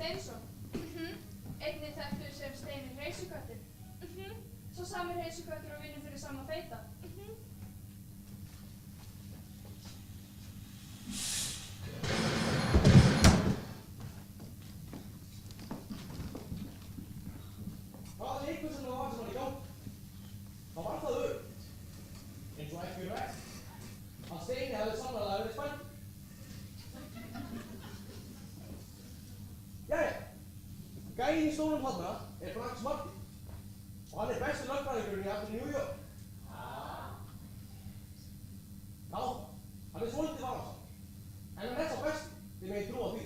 Steinsson. Einnig þekktur sem Steinir Hreysuköttur. Svo sami Hreysuköttur og vinnur fyrir sama feita. Hvaða leikur sem það var sem var í gang? Það var það öruggt, eins og ekki rætt, að Steini hefði sannarlega verið spænt. Jæja, gæinn í stólnum þarna Frank Smarty og hann besti lögfræðingurinn í allri New York. Já, hann svolítið varasamur, en hann sá besti, þið megið trúa því.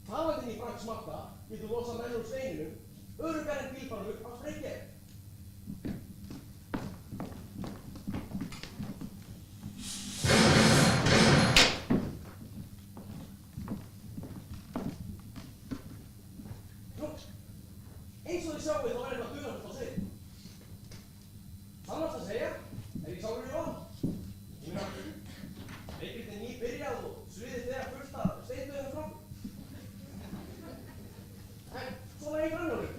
Talandi í Frank Smarta getur losað menn úr steininum öruggar en bílfarmur á Reykjavík. Nú, eins og þið sjáum þá er eitthvað dularfullt á sviði. Sannast að segja, ég sárur í vann. Ég meina, leikritið nýbyrjað og sviðið þegar fullt af steindauðum fram. En svona í frannjónum.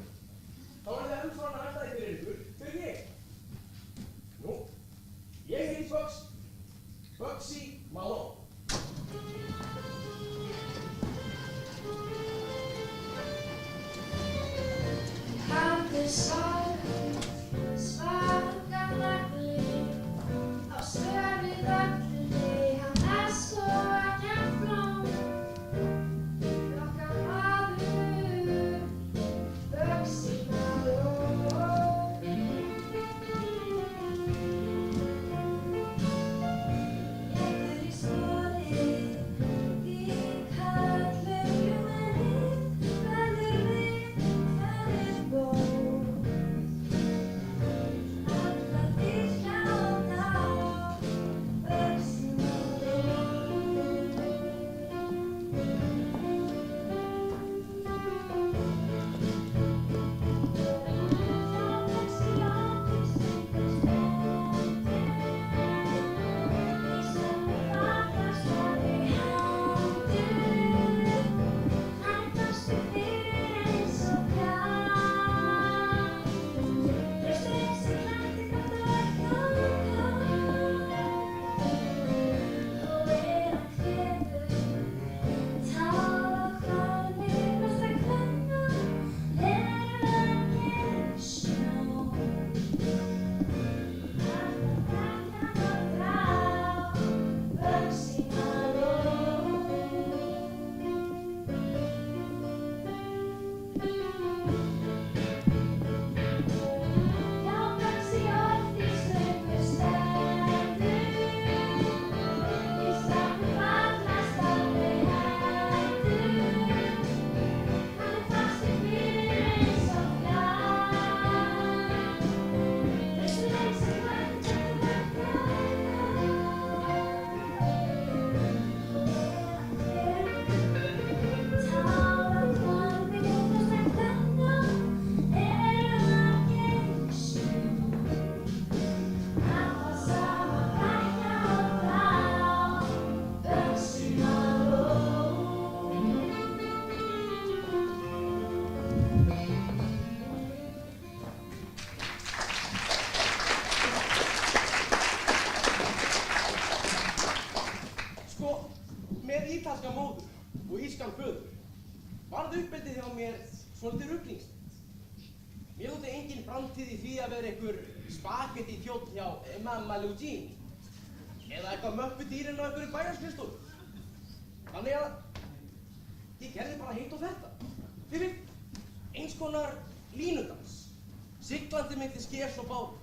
Þá er það umfram að veltaði fyrir ykkur, fyrir ég. Nú, ég heiti Bugsy Malone. Hafði svaka nagli á svörið öllu, hann svo ekkert blóm. Okkar maður, Bugsy Malone. Ég í sporið, í kallum ljúfið, verður við, verður ból. Alla dýrka og dá, Bugsy Með ítalska móður og írskan föður varð uppeldið hjá mér svolítið ruglingslegt. Mér þótti engin framtíð í því að vera einhver spagetti þjónn hjá Mamma Luigi eða eitthvað möppudýrinn á einhverju bæjarskrifstofu. Þannig að ég gerði bara hitt og þetta. Þið veit, eins konar línudans, siglandi milli skers og báta.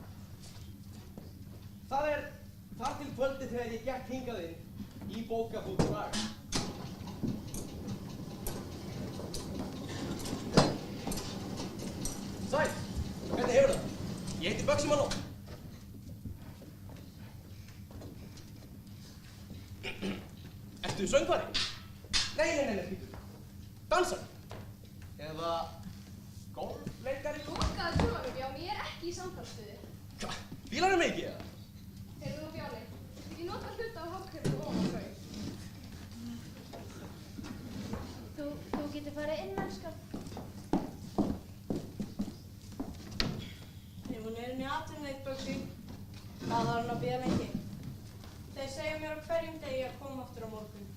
Það er þar til kvöldið þegar ég gekk hingað inn í bókabúð Braga. Sæl, hvernig hefur það? Ég heiti Bugsy Malone. Ertu söngvari? Nei, býttu. Dansari? Eða golfleikari? Lokaðu dyrunum, já, ég ekki í samtalsstöðu. Hvað? Fílarðu mig ekki eða? Heyrðu nú Bjáli, ég nota hluta á hafkerfinu ofan þau. Þú getur getur farið inn, elskan. Hún er inn í atvinnuveitt, það var hann að bíða lengi. Þeir segja mér á hverjum degi að koma aftur á morgun.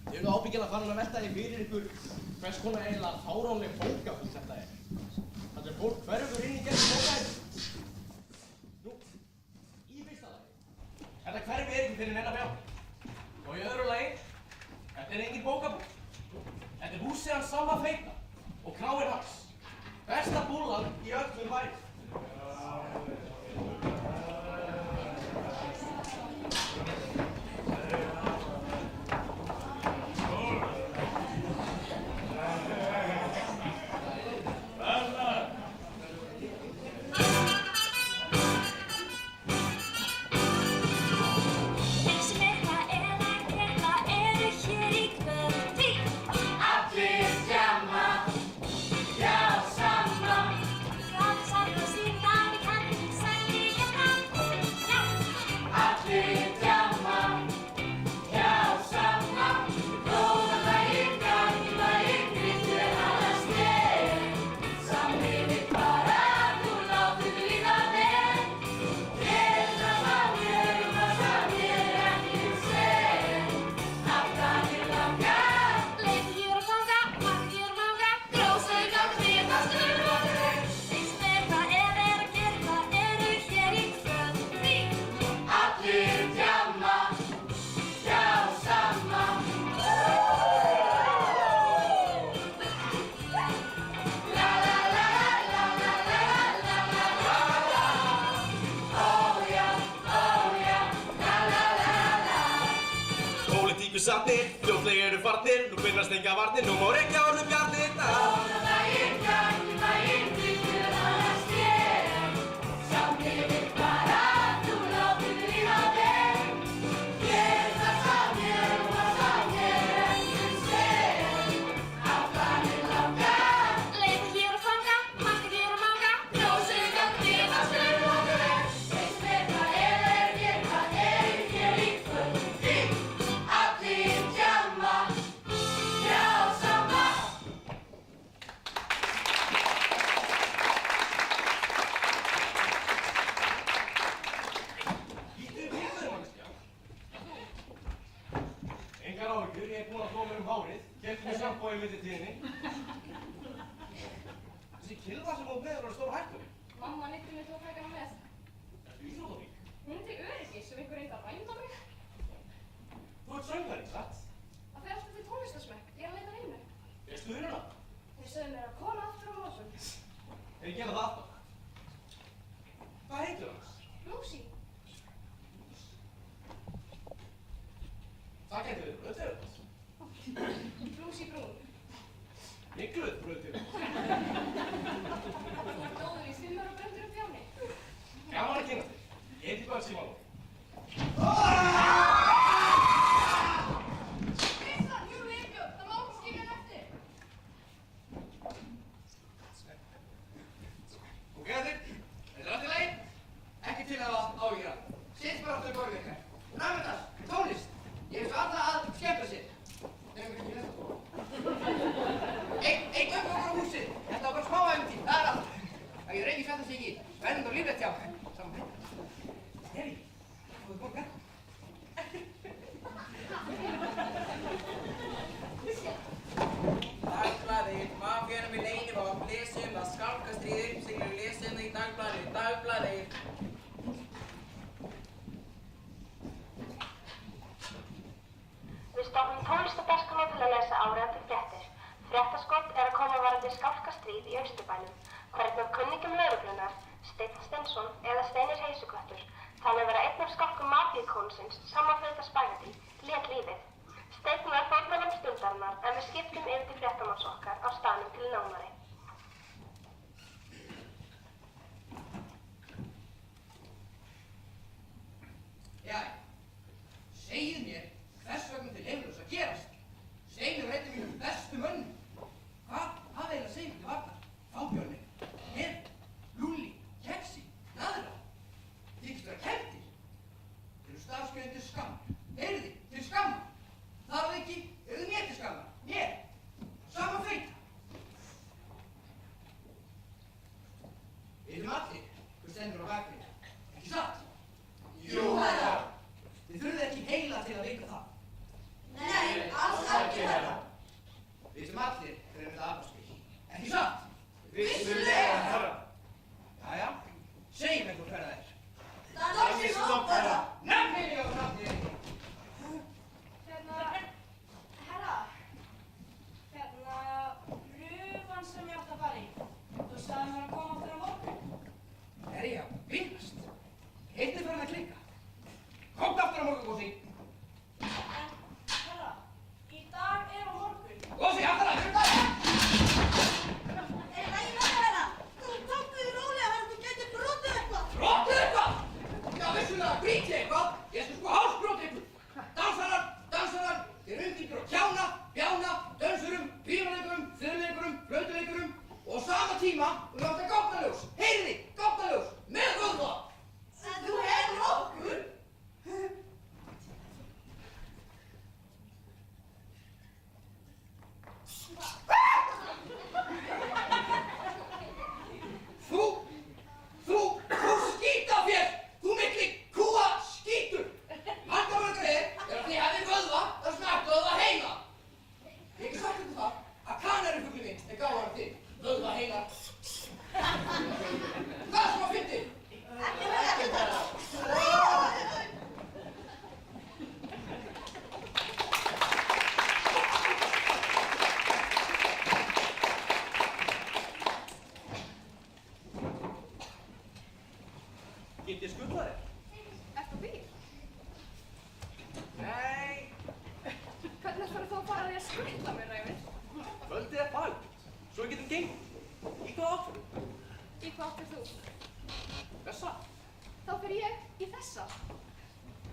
Þið eruð ábyggilega farin að velta því fyrir ykkur hvers konar eiginlega fáránleg bókabúð þetta er. Þetta er fólk hverfur inn í gegnum bókahillur. Nú, í fyrsta lagi, þetta hverfi er ekki fyrir neina bjá. Og í öðru lagi, þetta er engin bókabúð. Þetta er húsið hans Samma feita og kráin hans. Besta búllan í öllum bæ. Sattir, fljótlega eru farnir, nú finnast enga varnir, nú má reykja orðum bjarnir. Góða daginn, drykkju hannast ég, samt yfir bara, þú látið líða þig. Ég það sá mér og það sá mér ekki segja, að planið langar. Leita hér og fanga, marka hér og manga, grósið gæti við að stöðu okkur er. Veist mér hvað hér í kvöld, því allir djamma, já Samma. Lítið upp hindur, manneskja. Engar áhyggjur, ég er búinn að þó mér hárið. Keypti mér sjampó í millitíðinni. Þessi kylfa sem þú með er stór hættur. Mamma neytti mig til að taka hana með. Ertu íþróttarík? Hún er til öryggis ef einhver reyndi að vænda mig. Þú ert söngvari, satt? Það fer alltaf til tónlistarsmekk. Ég er að leita vinnu. Veistu huruna? Þeir sögðu mér að koma aftur á morgun. Þeir gera það alltaf. Hvað heitir hans? Lucy. Það gæti verið brauðtegund. Lucy Brún. Mikluð brauðtegund. Hún var góður í svimmar og brendur upp fjáni. Gaman að kynna þig. Ég heiti Björn Símanó. Krista, jú leikjum. Það má ekki skilja hann eftir. Ok, þetta er allt í lagi. Ekki til að hafa áhyggjur af. Sitt bara aftur í borðið ykkar. Rafmyndas, tónlist. Ég veist alla að skemmta sér. Nefnum ekki þetta tóra. Einn upp okkur á húsið. Þetta var bara smá æfintýr, það er allt. Það getur enginn sætt að sig ekki. Verðum á líflegt hjá. Saman fyrir. Heri, þú ert borga. Dagblaðið, mafíunum í leynivopn, lesum að skálkastríð uppsiglir, lesum í Dagblaðið, Dagblaðið. Við stofnum tónlistardagskrána til að lesa áríðandi fréttir. Fréttaskot er að koma varðandi skálkastríð í Austurbænum. Hvernig af kunningjum lögreglunnar, Steinn Steinsson eða Steinir Heisuköttur, talið vera einn af skálkum mafíukónsins, Samma feita Spagettí, lét lífið. Steinn var fórnarlamb stundarinnar en við skiptum yfir til fréttamanns okkar á staðnum til námari. Jæja, segið mér hvers vegna til hefur þess að gerast. Segið mér einn af mínum bestu mönnum. Hvað hafið eiginlega segið til varnar? Fábjörni, Hef, Lúlli, Kexi, Naðra. Þykist vera kenndir. Þeir eru starfskjöðin til skammar. Heyrið þið, til skammar. Þar að ekki líka það? Nei, alls ekki herra. Við sem allir erum þetta apaspil. Ekki satt? Vissulega, herra. Jæja, segjum einhver hver það er. Dagsins herra. Nefnir ég á nafni. Herra, prufan sem ég átti að fara í. Þú sagði mér að koma aftur á morgun. Er ég að byrjast? Heitir fyrir að klikka. Komdu aftur á morgun, Gósi. En, herra, í dag er á morgun. Gósi, aftur að hluta! Nei, herra. Þú tóktu því rólega herra, þú gæti brotið eitthvað. Brotið eitthvað? Já, vissulega, brýt ég eitthvað. Ég skal sko hálsbrota ykkur. Dansarar, þér undir og kjána, bjána, dönsurum, pínuleikurum, fiðleikurum, flautuleikurum og á sama tíma við láta gáttaljós. Heyriði, gáttaljós, með vöðva. En þú hefur okkur. Þú skítafél! Þú mikli kúa skítur! Handaförgur er að þið hefði vöðva, það snaktu að það heila. Ég ekki sagt ykkur það að kanarifugli minn er gáðar til vöðva heila. Hvað er svona fyndið? Ekki herra. Get ég skutlað þér? Ertu á bíl? Nei, Hvernig ætlarðu þá að fara því að skutla mér, Ræfir? kvöldið er bælt. Svo við getum gengt. Í hvað áttur? Í hvað áttir þú? Þessa? Þá fer ég í þessa.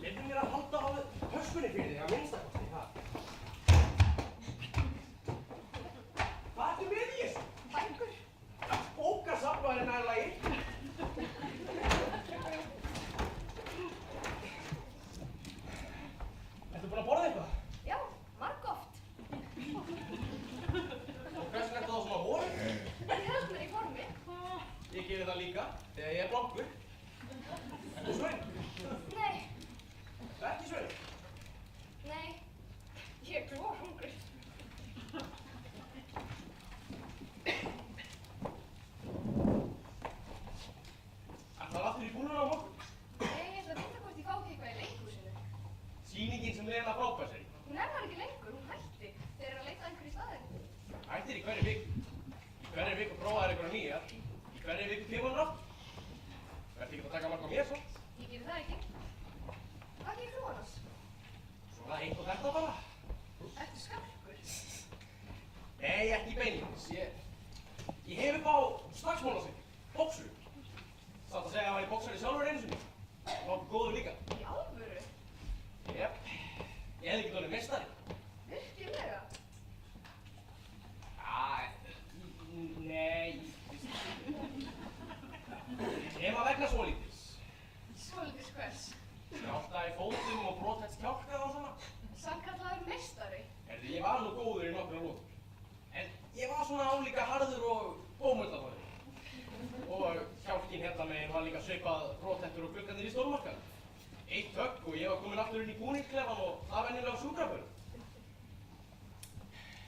Lefðu mér að halda á höskunni fyrir þig að minnstakosti, ha? Hvað ertu með í þessu? Bækur. Bókasafn er nær lagi. Ertu búin að borða eitthvað? Já, margoft. Og hvers vegna ertu þá svona hór? Ég held mér í formi. Ég geri það líka þegar ég er blankur. Ertu svöng? Nei, Ekki svöng? nei, ég er glórhungri. Ætlar aftur í búluna á morgun? Nei, ég ætla að vita hvort ég fá ekki eitthvað í leikhúsinu. Sýningin sem Lena frábær sér í. Hún er þar ekki lengur, hún hætti. Þeir eru að leita að einhverju í staðinn. Hættir í hverri viku. Í hverri viku prófaðir einhverja nýjar. Í hverri viku kemur hún aftur. Verður ekki að taka marg á mér svo? Ég geri það ekki. Hvað gerir þú annars? Svona eitt og þetta bara. Ertu skarkur? Nei, ekki beinlínis. Ég hef upp á slagsmólasinn. Bóksu. Satt að segja að hann væri bóksari sjálfur einu sinni. Og okkur góður líka. Í alvöru? Jep. Ég hefði ekki orðið meistari. Virkilega? Nei. Ef að vegna svolítils. Svolítið hvers? Skjálta í fótum og brothætt skjálka og svona. Sannkallaður meistari? Herði, ég var nú góður í nokkra lótur. En ég var svona álíka harður og bómuldafóður. Og hjálpinn hérna meginn var líka svipað brothættur og gluggarnir í stórmarkaðum. Eitt högg og ég var komin aftur inn í búningsklefan og það venjulega á sjúkraförum.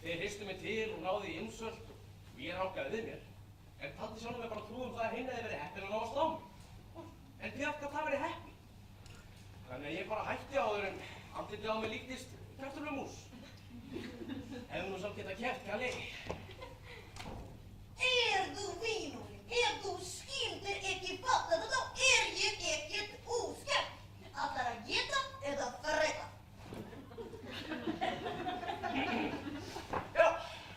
Þeir hristu mig til og náði í innsöld og ég rangaði við mér. En taldi sjálfum mig bara trú um það að hinn hefði verið heppinn að ná að slá mig. En því að það verið heppinn. Þannig að ég bara hætti áður en andlitið á mig líktist kartöflumús. Hefði nú samt getað keppt, Kalli. Þú vinurinn, þú skildir ekki fatta það, þá ég ekkert óskemmt. Allar að geta eða freka. Já,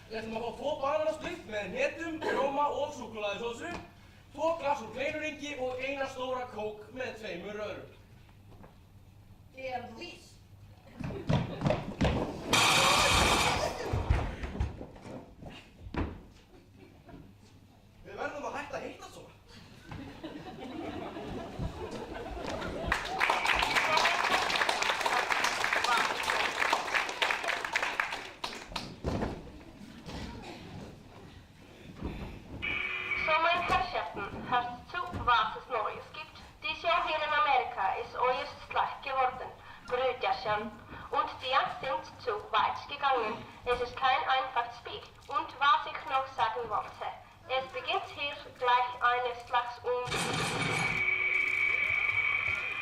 við ætlum að fá 2 bananasplitt með hnetum, rjóma og súkkulaðisósu, 2 glas úr kleinurengi og 1 stóra kók með 2 röðrum. Þú viss. Við verðum að hætta að hittast svona. Som en Herrschaften, hast du was Neues gibt? Die Show hier in Amerika ist äußerst leicht geworden. Brüder und die sind zu weit gegangen. Es ist kein einfaches Spiel. Und was ich noch sagen wollte, es beginnt hier gleich eines Schlags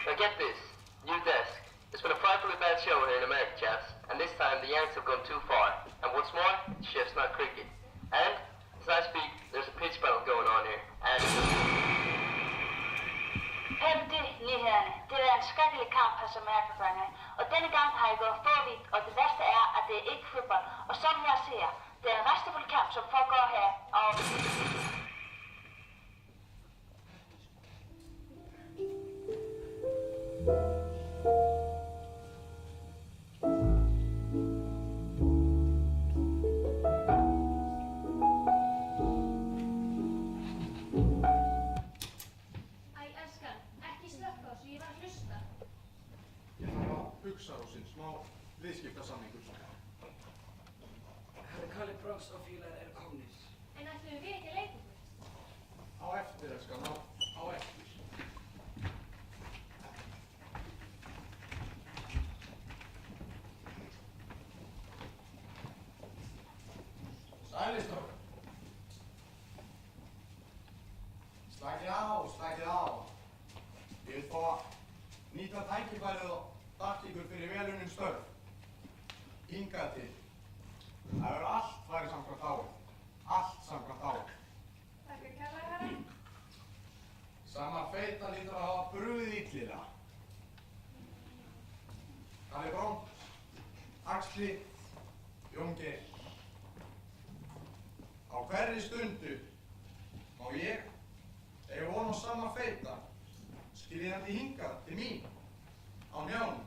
Now get this, new desk. It's been a frightfully bad show here in America, chaps, and this time the Yanks have gone too far. And what's more, the chef's not cricket. And, as I speak, there's a pitch battle going on here, and... Hørte nyhederne. Det er en skrækkelig kamp hos Amerikaerne. Og denne gang har jeg gået forvidt, og det værste er, at det er ikke fodbold. Og som jeg ser, det er en restfuld kamp, som foregår her, og... Viðskiptasamningur. Herra Kalli Bros og félagar eru komnir. En ætlum við ekki að leika okkur? Á eftir, elskan, á eftir. Sælistók. Slakið á. Ég vil fá að nýta tækifærið og þakka ykkur fyrir velunnin störf. Hingað til. Það verður allt farið samkvæmt áður. Allt samkvæmt áður. Takk að kærlega, herra. Sama feita lítur að hafa brugðið illilega. Kalli Brón, Axli, Jón Geir. Á hverri stundu má ég, eiga von á sama feita, skiljandi hingað til mín á njánum.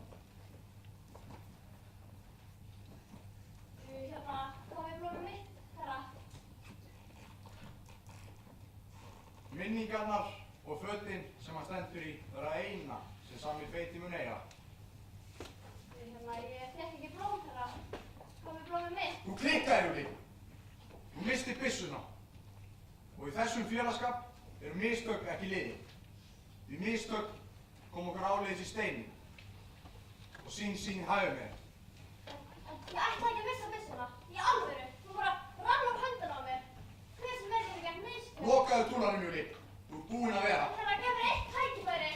Komið blómið mitt, herra. Minningarnar og fötin sem hann stendur í vera eina sem sami feiti mun eiga. Ég fékk ekki blóm, herra. Komið blómið mitt. Þú klikkaðir, Júli. Þú mistir byssuna. Og í þessum félagsskap eru mistök ekki liðin. Því mistök kom okkur áleiðis í steinin. Og sín hæfum við. Ég ætla ekki að missa byssuna. Í alvöru. Þú bara rann upp höndina á mér. Hver sem er þetta gegn mistök. Lokaðu túnanum, Júli. Þú ert búinn að vera. Herra, gef mér eitt tækifæri.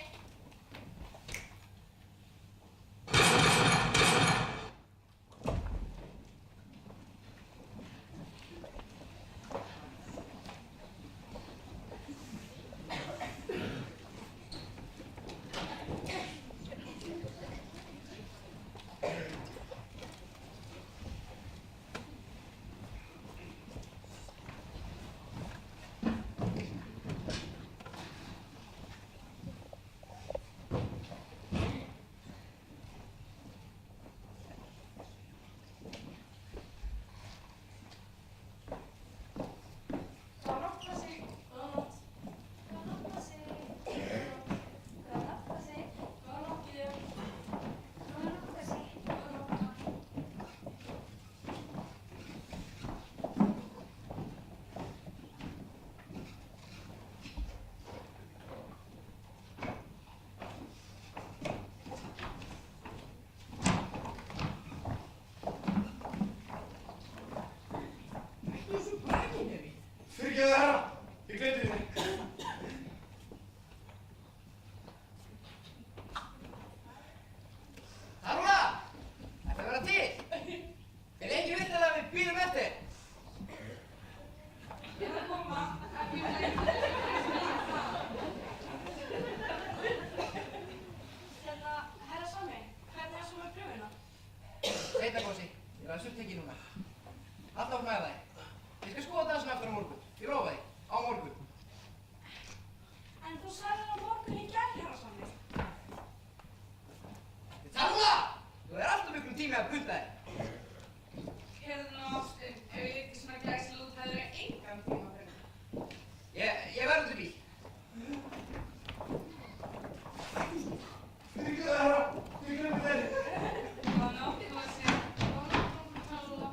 Fyrirgefðu, herra. Ég gleymdi þér. Harúna! Ætla að vera til? Er lengi vill að við bíðum eftir? Ég ætla að koma. Ekki um leið. Herra Sami, hvernig er svo með pröfuna? Seinna, Gósi. Ég er aðeins upptekinn núna. Alltaf með þig. Ég skal skoða dansin aftur á morgun. Ég lofa því. Á morgun. En þú sagðir á morgun í gær, herra Sami. Harúna! Þú er alltaf miklum tími að punta þig. Heyrðu nú, ástin, ef ég ekki svona glæsileg út, hefur ég engan tíma fyrir mig. Ég verður til bíl. Fyrirgefðu, herra. Ég gleymdi þér. Góða nótt, Gósi. Góða nótt, Harúna.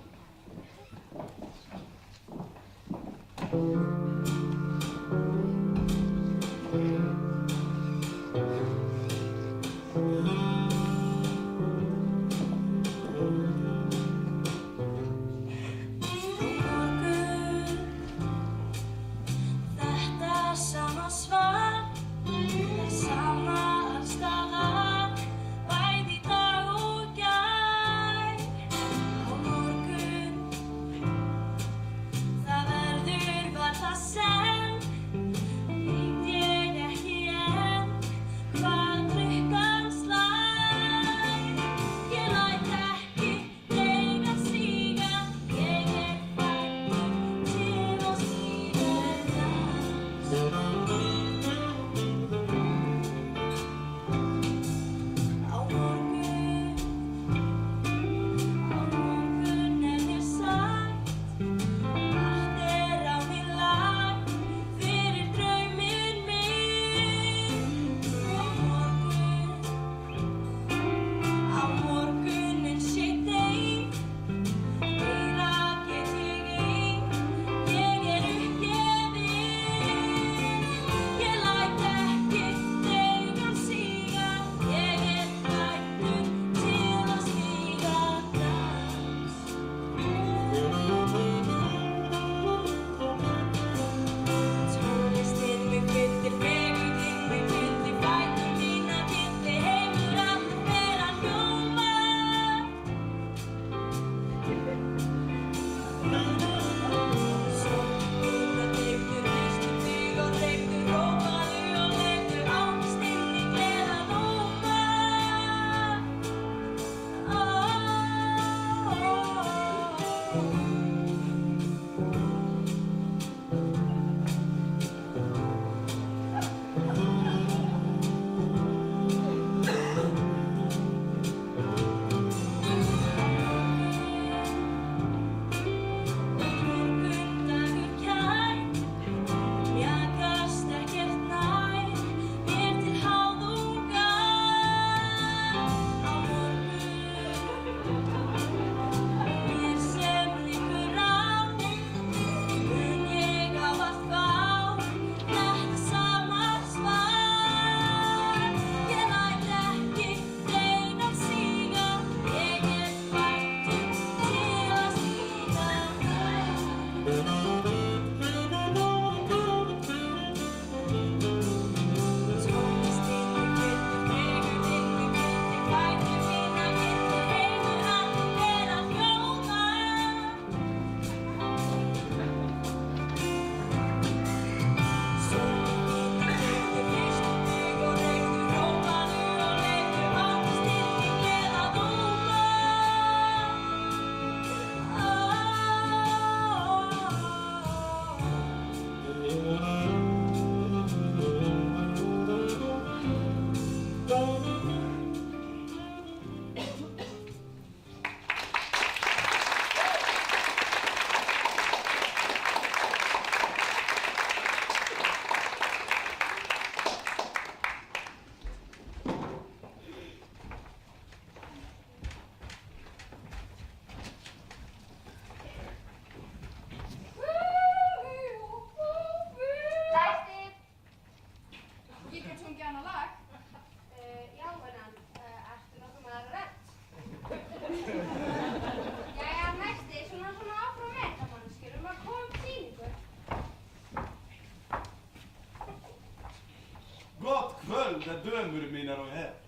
dömur mínar og herrar.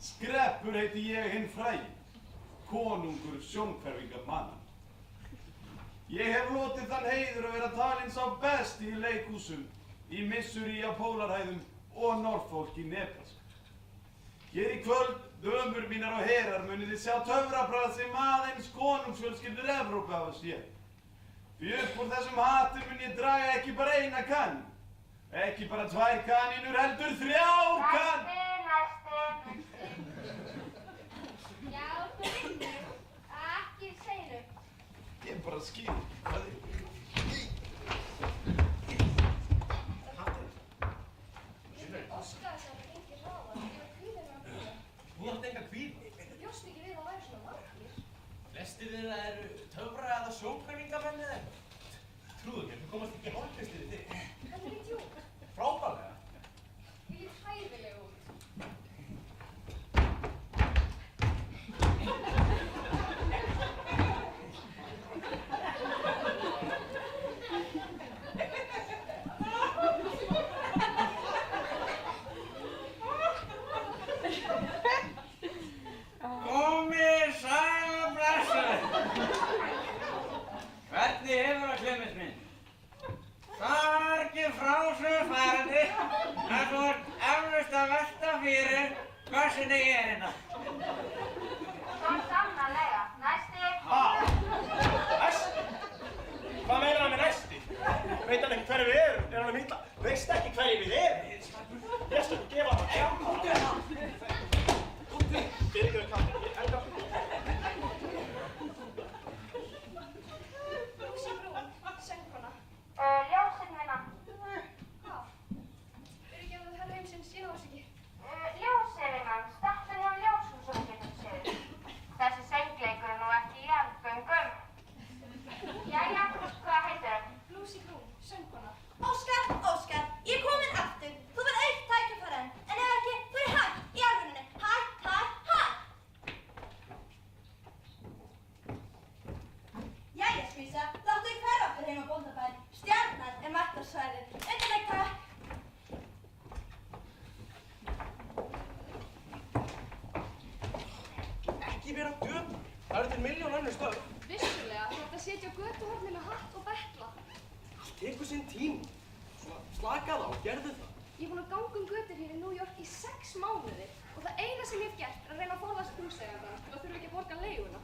Skreppur heiti ég hinn frægi, konungur sjónhverfingamanna. Ég hef lotið þann heiður að vera talinn sá besti í leikhúsum, í Missouri á Pólarhæðum og Norfolk í Nebraska. Hér í kvöld, dömur mínar og herrar, munið þið sjá töfrabragð sem aðeins konungsfjölskyldur Evrópu hafa séð. Því upp úr þessum hati mun ég draga ekki bara eina kann, ekki bara 2 kanínur, heldur 3 kann. Næsti. Já, þú vinnur. Ekki seginu. Ég bara skil, hvað er? Ég óska þess að það gengi hraðar. Ég var kvíðinn að bíða. Þú átt enga kvíð. Ég bjóst ekki við að væri svona margir. Flestir þeirra eru töfra- eða sjónhverfingamenn eða eitthvað. Trúðu mér, þú komast ekki hálfkvistið í þig. Þetta er í djúk. Frábærlega. Ég lít hæfilega út. Komið sæl og blessuð. Hvernig hefur það Klemens minn? Það var ekki frásögur farandi að þú ert eflaust að velta fyrir hversin ég er hérna. Svo sannarlega. Næsti. Næsti? Hvað meinar hann með næsti? Veit hann ekki hverju við erum? Er hann að mynda? Veist ekki hverju við erum? Ég skal ekki gefa hann að kempa. Fyrirgefðu kallinn, ég elda. Lúsí Brún, söngkona. Ljósinn vinnan. Hvað? Fyrirgefðu herra heimsins, ég náðs ekki. Ljósinn vinnan. Stattur hjá ljósum sem getur séð. Þessi söngleikur er nú ekki í jarðgöngum. Jæja, hvað heitir hann? Lúsí Brún, söngkona. Óskar, Óskar, ég er komin aftur. Þú verð eitt tækifæri enn, en ef ekki, þú er hægt í alvörunni. Hægt. Jæja, skvísa, láttu þig hverfa aftur heim á bóndabæn. Stjarnan er mættarsvæðið. Undirleik takk. Ekki vera dömur. Það eru til milljón önnur störf. Vissulega, þú ert að sitja á götuhorni með hatt og betla. Allt tekur sinn tíma. Svona slakaðu á, gerðu það. Ég er búin að ganga götur hér í New York í 6 mánuði og það eina sem ég hef gert er að reyna að forðast húseigandann til að þurfa ekki að borga leiguna.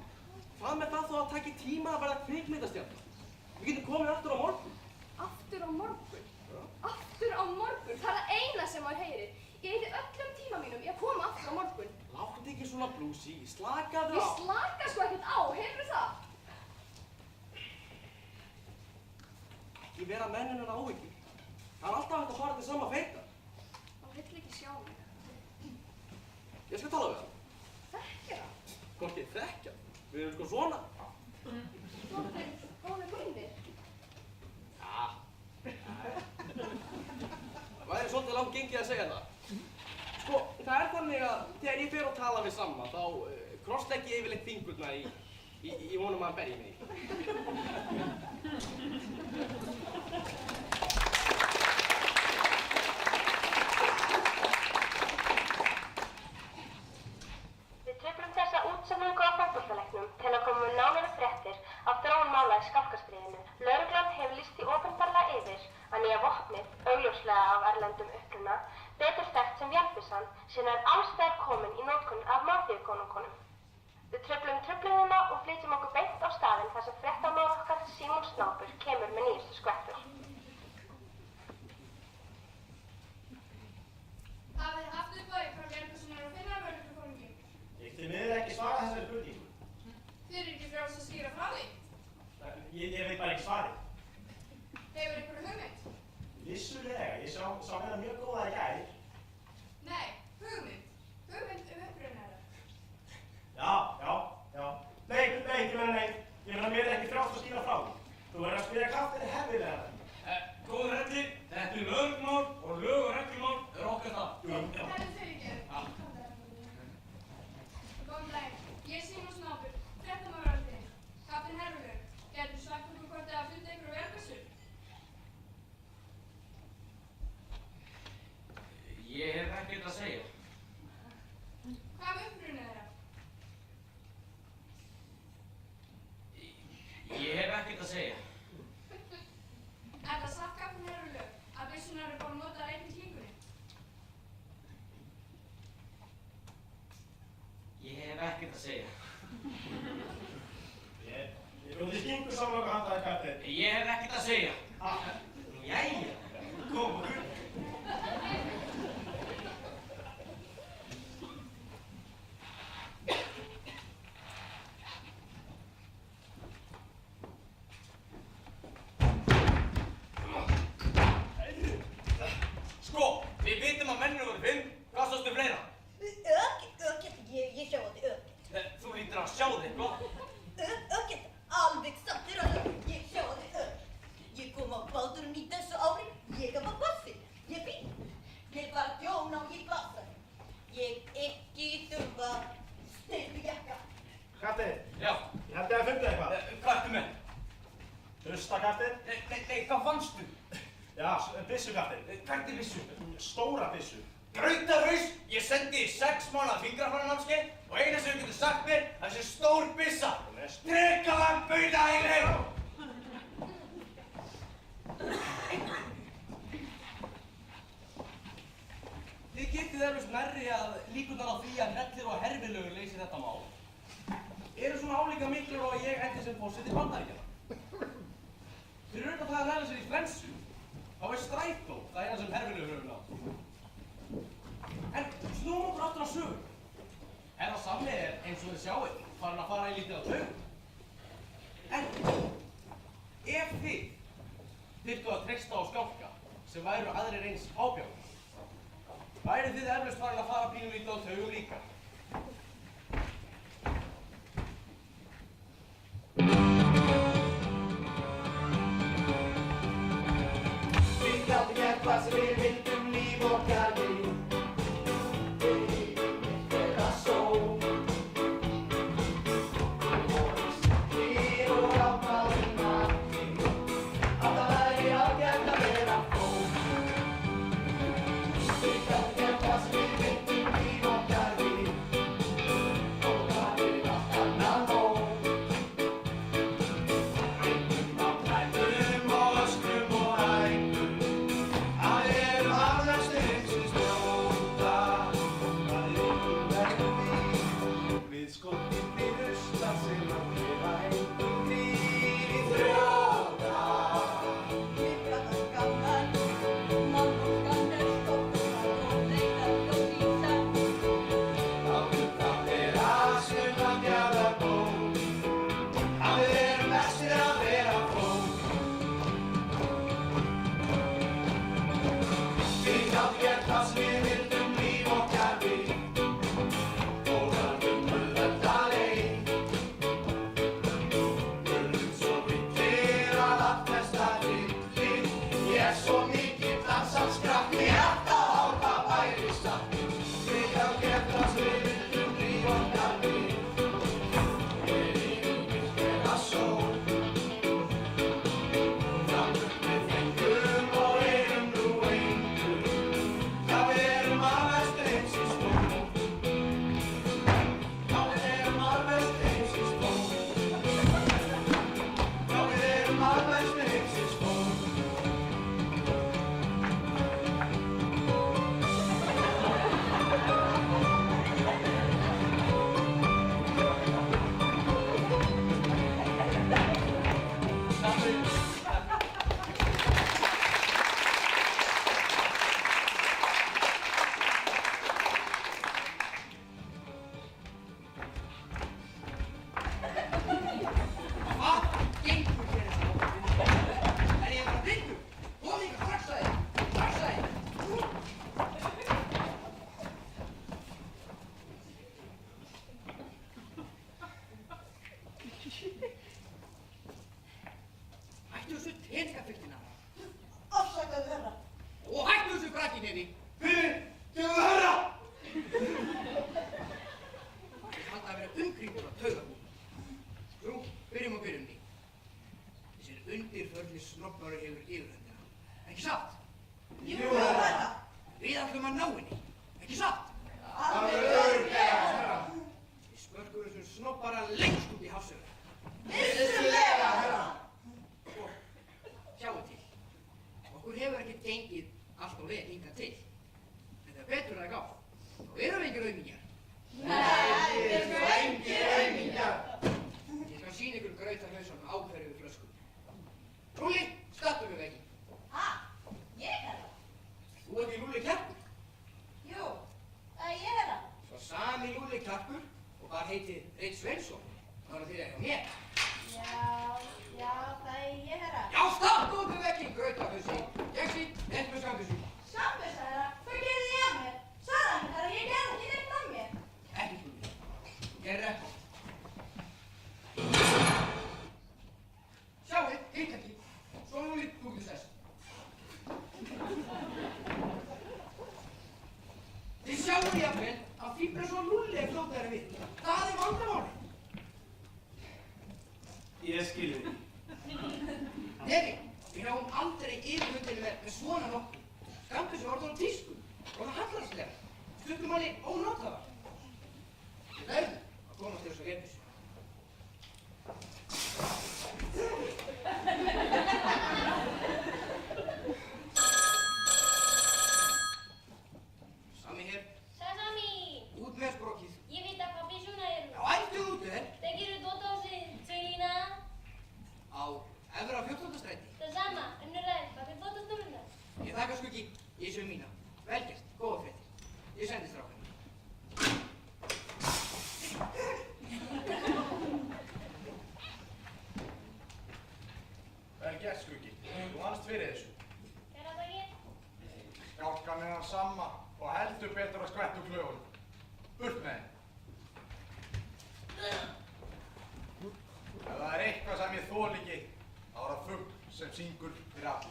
Hvað með það þó að taki tíma að verða kvikmyndastjarna? Við getum komið aftur á morgun. Aftur á morgun? Aftur á morgun? Það er það eina sem maður heyrir. Ég eyði öllum tíma mínum í að koma aftur á morgun. Láttu ekki svona blúsi, slakaðu á. Ég slaka sko ekkert á, heyrðu það? Ekki vera menninnar áhyggjur. Það er alltaf hægt að fara til sama feita. Hann vill ekki sjá mig. Ég skal tala við hann. Þekkja það? Hvorki þekkja. Við erum sko svona. Góðir mínir. Já. Það væri svolítið langt gengið að segja það. Sko, það er þannig að þegar ég fer að tala við Samma, þá krosslegg ég yfirleitt fingurna í vonum að hann berji mig. Við truflum þessa útsendingu á fótboltaleiknum til að koma með nánari fréttir af þróun mála í Skálkastríðinu. Lögreglan hefur lýst því opinberlega yfir að nýja vopnið, augljóslega af erlendum uppruna, betur þekkt sem vélbyssan, sé nær alls staðar komin í notkun af mafíukonungunum. Við truflum truflunina og flytjum okkur beint á staðinn þar sem fréttamaður okkar Símon Snápur kemur með nýjustu skvettur. Hafið þið haft upp á því hvað Bjarnason er að finna vörðurkonungi? Ég get því miður ekki svara þessari spurningu. Þið eru ekki frjáls að skýra frá því? Ég veit bara ekki svarið. Hefur ykkur hugmynd? Vissulega, ég sá hérna mjög góða í gær. Nei, hugmynd. Hugmynd uppruna þeirra. Já. Nei, ég meina nei. Ég meina mér er ekki frjálst að skýra frá því. Þú verður að spyrja kaftinu hefðilega. Þú þið skingur saman okkar handaði kapteinn. Ég hef ekkert að segja. Nú, jæja, kom okkur. Sko, við vitum að menninu voru 5. Hvað sástu fleira? Ökket, ég sjá þetta ökket. Þú lítur að sjá þig, hvað? Ökket, alveg satt þér að ég sjá þetta ökket. Ég kom á báturum í þessu ári, ég var bassi, ég fín. Ég var djón á ég bassar. Ég ekki þurfa steypujakka. Kapteinn, Já. ég held ég að fundið eitthvað. Hvað ertu með? Hlusta, kapteinn. Nei, hvað fannstu? Já, byssu, kapteinn. Hvernig vissu? Stóra byssu. Brautaraus! Ég sendi í 6 mánaða fingrafæranámskeið og eina sem þú getur sagt mér að þessi stór byssa. Drekalag bauða í leið! Þið getið eflaust nærri að líkurnar á því að Hrellir og Hervilaugur leysi þetta mál eru svona álíka miklar og að ég endi sem forseti Bandaríkjanna. Fyrir auðvitað það að næla sér í flensu, þá er strætó það eina sem Hervilaugur hefur nátt. En snúum okkur aftur á sögur. Herra Sammi er eins og þið sjáið farin að fara í lítið á taug. En ef þið þyrftu að treysta á skálka sem væru aðrir eins ábjáðir, værið þið eflaust farin að fara pínu lítið á taugum líka. Við gátum gert hvað sem við vildum, líf okkar við. Fara þér hjá mér? Já, það er ég, herra. Já, startu upp með vekking, grautafussi. Gegsi, nefnt með skambussi. Skambus, herra, hvað gerði ég af mér? Sagði hann, herra, ég gerði ekki neitt af mér. Ekki spurning. Þú gerir ekki. Sjáið, hitt ekki. Svo nú lítið þú getur þess. Þið sjáu jafnvel að fíbra svo Lúlli er fljótari við. Það er vandamál. Ég skilði því. Neri, við náum aldrei yfirhundinu með svona nokkuð. Skambussi var orðin á tísku og það hallarslega. Stundum manni ónotaðar. Við verðum að komast til þess að gefa þessu. Sami hér. Sami! Út með sprokið. Ég veit að pabbi svona er. Já, ættu út þér. Það gerur dóta á sig, Tölína. Á efra 14. stræti. Það sama, önnur ræð, pabbi fótast um það. Ég þakka Skuggi, ég sé mína. Vel gert, góða fréttir. Ég sendi strákana. Vel gert, Skuggi. Þú vannst fyrir þessu. Hver að það ger? Skálkan er hann sama og heldur betur að skvettu klöfunum. Burt með henni. Ef það er eitthvað sem ég þoli ekki, þá er það fugl sem syngur fyrir alla.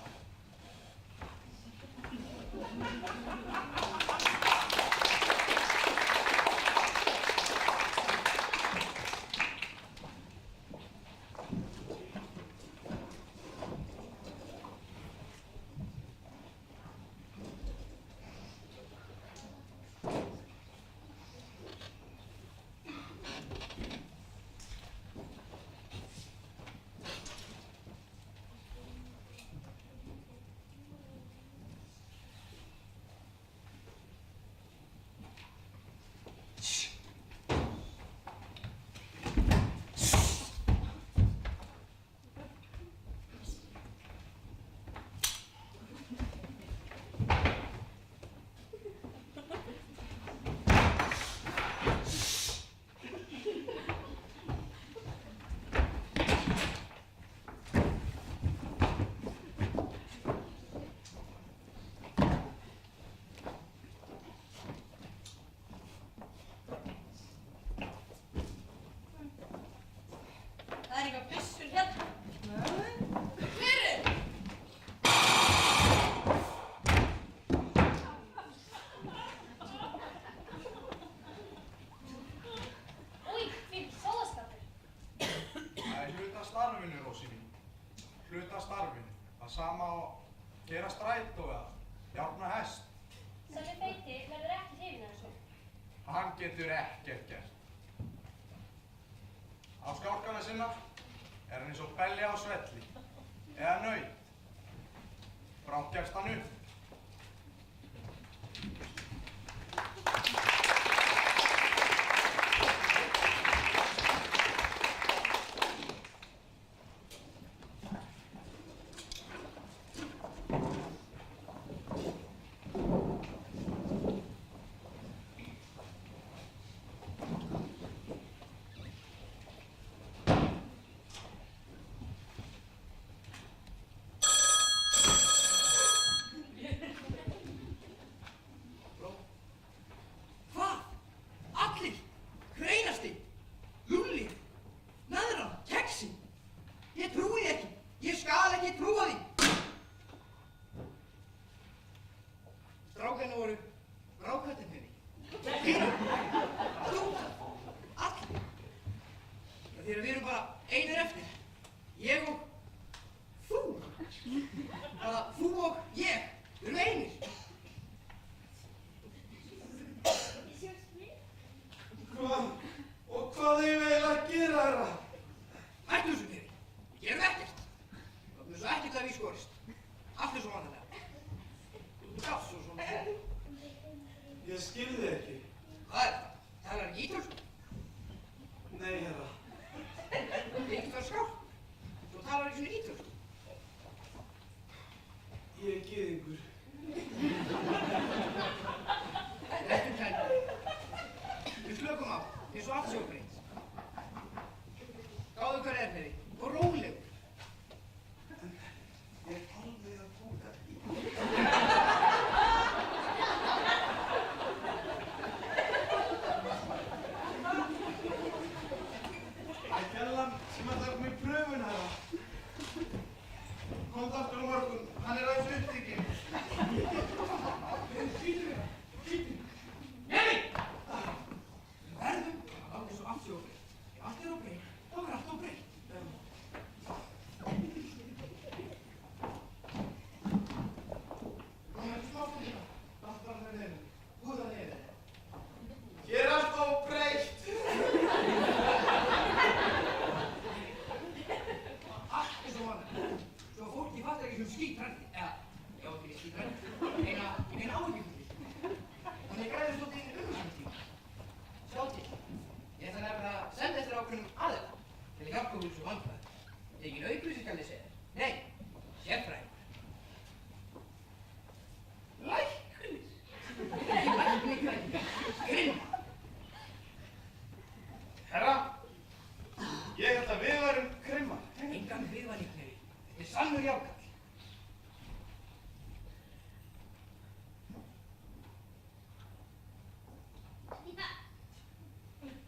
Það er eitthvað byssur hérna. Hver er? Új, fyrir sóðaskapur. Það er hluta starfinu, Rósi mín. Hluta starfinu. Það sama á gera strætó eða járna hest. Sami feiti verður ekki hrifinn af þessu. Hann getur ekkert gert. Á skálkana sinna er hann eins og belli á svelli eða naut. Brátt gefst hann upp. Hvað? Allir? Hreinasti? Lúlli? Naðran? Keksi? Ég trúi því ekki. Ég skal ekki trúa því. Strákarnir voru brákvættin henni. Þú? Allir? Þegar við erum bara einir eftir. Ég og þú. Bara þú og ég. Við erum einir. Hvað? Og hvað eigum við eiginlega að gera, herra? Hættu þessu fyrir. Við gerum ekkert. Það er svo ekkert að við skorist. Allt er svo vanlega. Já, svo svona. Ég skilði ekki. Hvað er það? Talar ekki ítölsku? Nei, herra. Ekki það skál. Svo talar ekki svona ítölsku. Ég er gyðingur. Réttum klæðum. Við slökum á, eins og allt sé okkur eins. sem ætlar að koma í pröfuna, herra. Komdu aftur á morgun, hann aðeins upptekinn. Skýtur! Nei! Við verðum að láta þessu allt sé óbreytt. Ef allt er óbreytt, þá er allt óbreytt. Kom ekki smátt hérna. Dáttar með þeim. Húða niður. Hér er allt óbreytt. Allt er svo vanlega. Svo að fólki fattar ekki sem skítrændi. Eða, já, ekki skítrændi. Eina áhyggjufulli. Þannig græður svolítið umhverfistíma. Sjá til. Ég ætla nefnilega að senda eftir ákveðnum aðeila til að hjálpa úr þessu vandræði. Engin aukvísi skal ég segja. Nei, sérfræðingur. Læknir. Ekki læknir. Grimm. Herra, ég held að við varum krimmar. Engan viðvaníknir. Þetta er sannur jákall.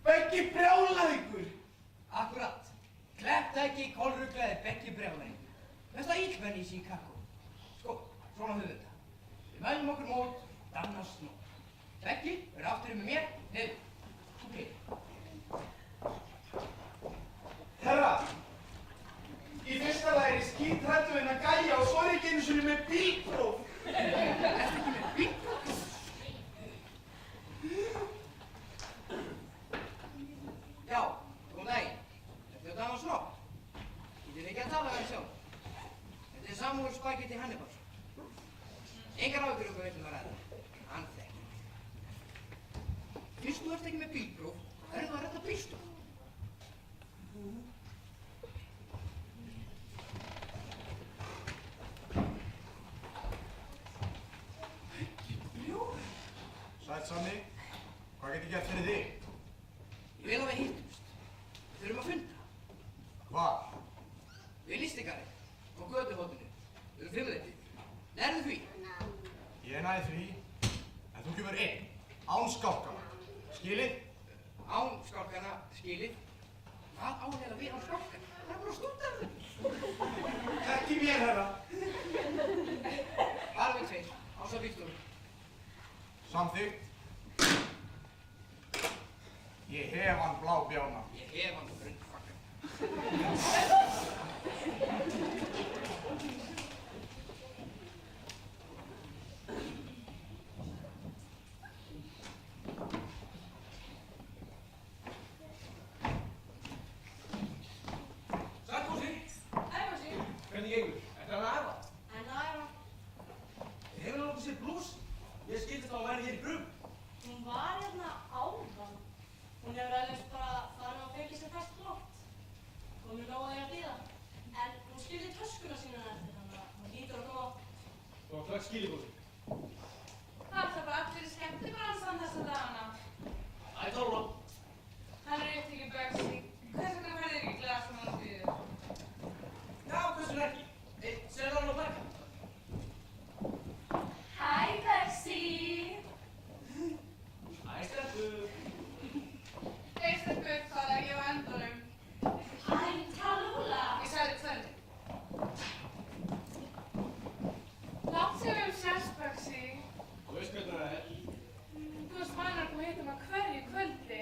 Beggi brjálæðingur. Akkurat. Klepptæki, kolruglaði, Beggi brjálæðingur. Mesta illmenni í Chicago. Sko, svona höfum við þetta. Við mælum okkur mót, dannast nót. Beggi verður aftur með mér, niður. Ok. Herra, í fyrsta lagi er ég skítræddur við að gæja og svo er ég ekki einu sinni með bílpróf. Ertu ekki með bílpróf? Já, góðan daginn. Ertu að dama snopp? Getið þið ekki að tala við hann sjálf? Þetta er Samuel Spaghetti Hannibal. Engar áhyggjur hvað veitum að ræða. Hann þekkir. Fyrst þú ert ekki með bílpróf, verður þú að redda bílstjóð. Sæll Sanni, hvað get ég gert fyrir þig? Ég vil að við hittumst. Við þurfum að funda. Hvar? Við listikari, á götuhóttinu. Við erum fimmleiti. Nærðu því? Ég næði því, en þú kemur inn, án skálkana. Skilið? Án skálkana, skilið. Hvað álega við án skálkana? Það er bara að stúta þau. Ekki mér, herra. Bara við tveir, ása bílstjórum. Samþykkt. Ég hef hann blábjána. Ég hef hann brundfakka. Sarkósi, Æfarsí. hvernig gengur? Ertu að æfa? En það er hann. Hefur hann okkur sér blús? Ég skildist á að væri hér í brum. Hún var hérna áðan. Hún hefur alveg bara farin á fylgi sem fæst flott. Komið nóg að því að bíða. En hún skildi töskuna sína eftir þannig að hún lítur að koma. Þú var strax skilibósi. Það er bara allir í skemmtibransan þessa dagana. Það er tólfa. Hann er upptekinn Bögsi. Hvers vegna ferðir ekki glæða sem hann býður? Já, hversu ekki? Sér það hann á marka. Hæ, Bögsi! Æ, stelpur. Eistelpur, það er ég á endanum. Hæ, Talúla! Ég sagði. Látt sem við sérst, Bögsi. Þú veist hvernig það er. Þú veist maður að koma hitt um að hverju kvöldi.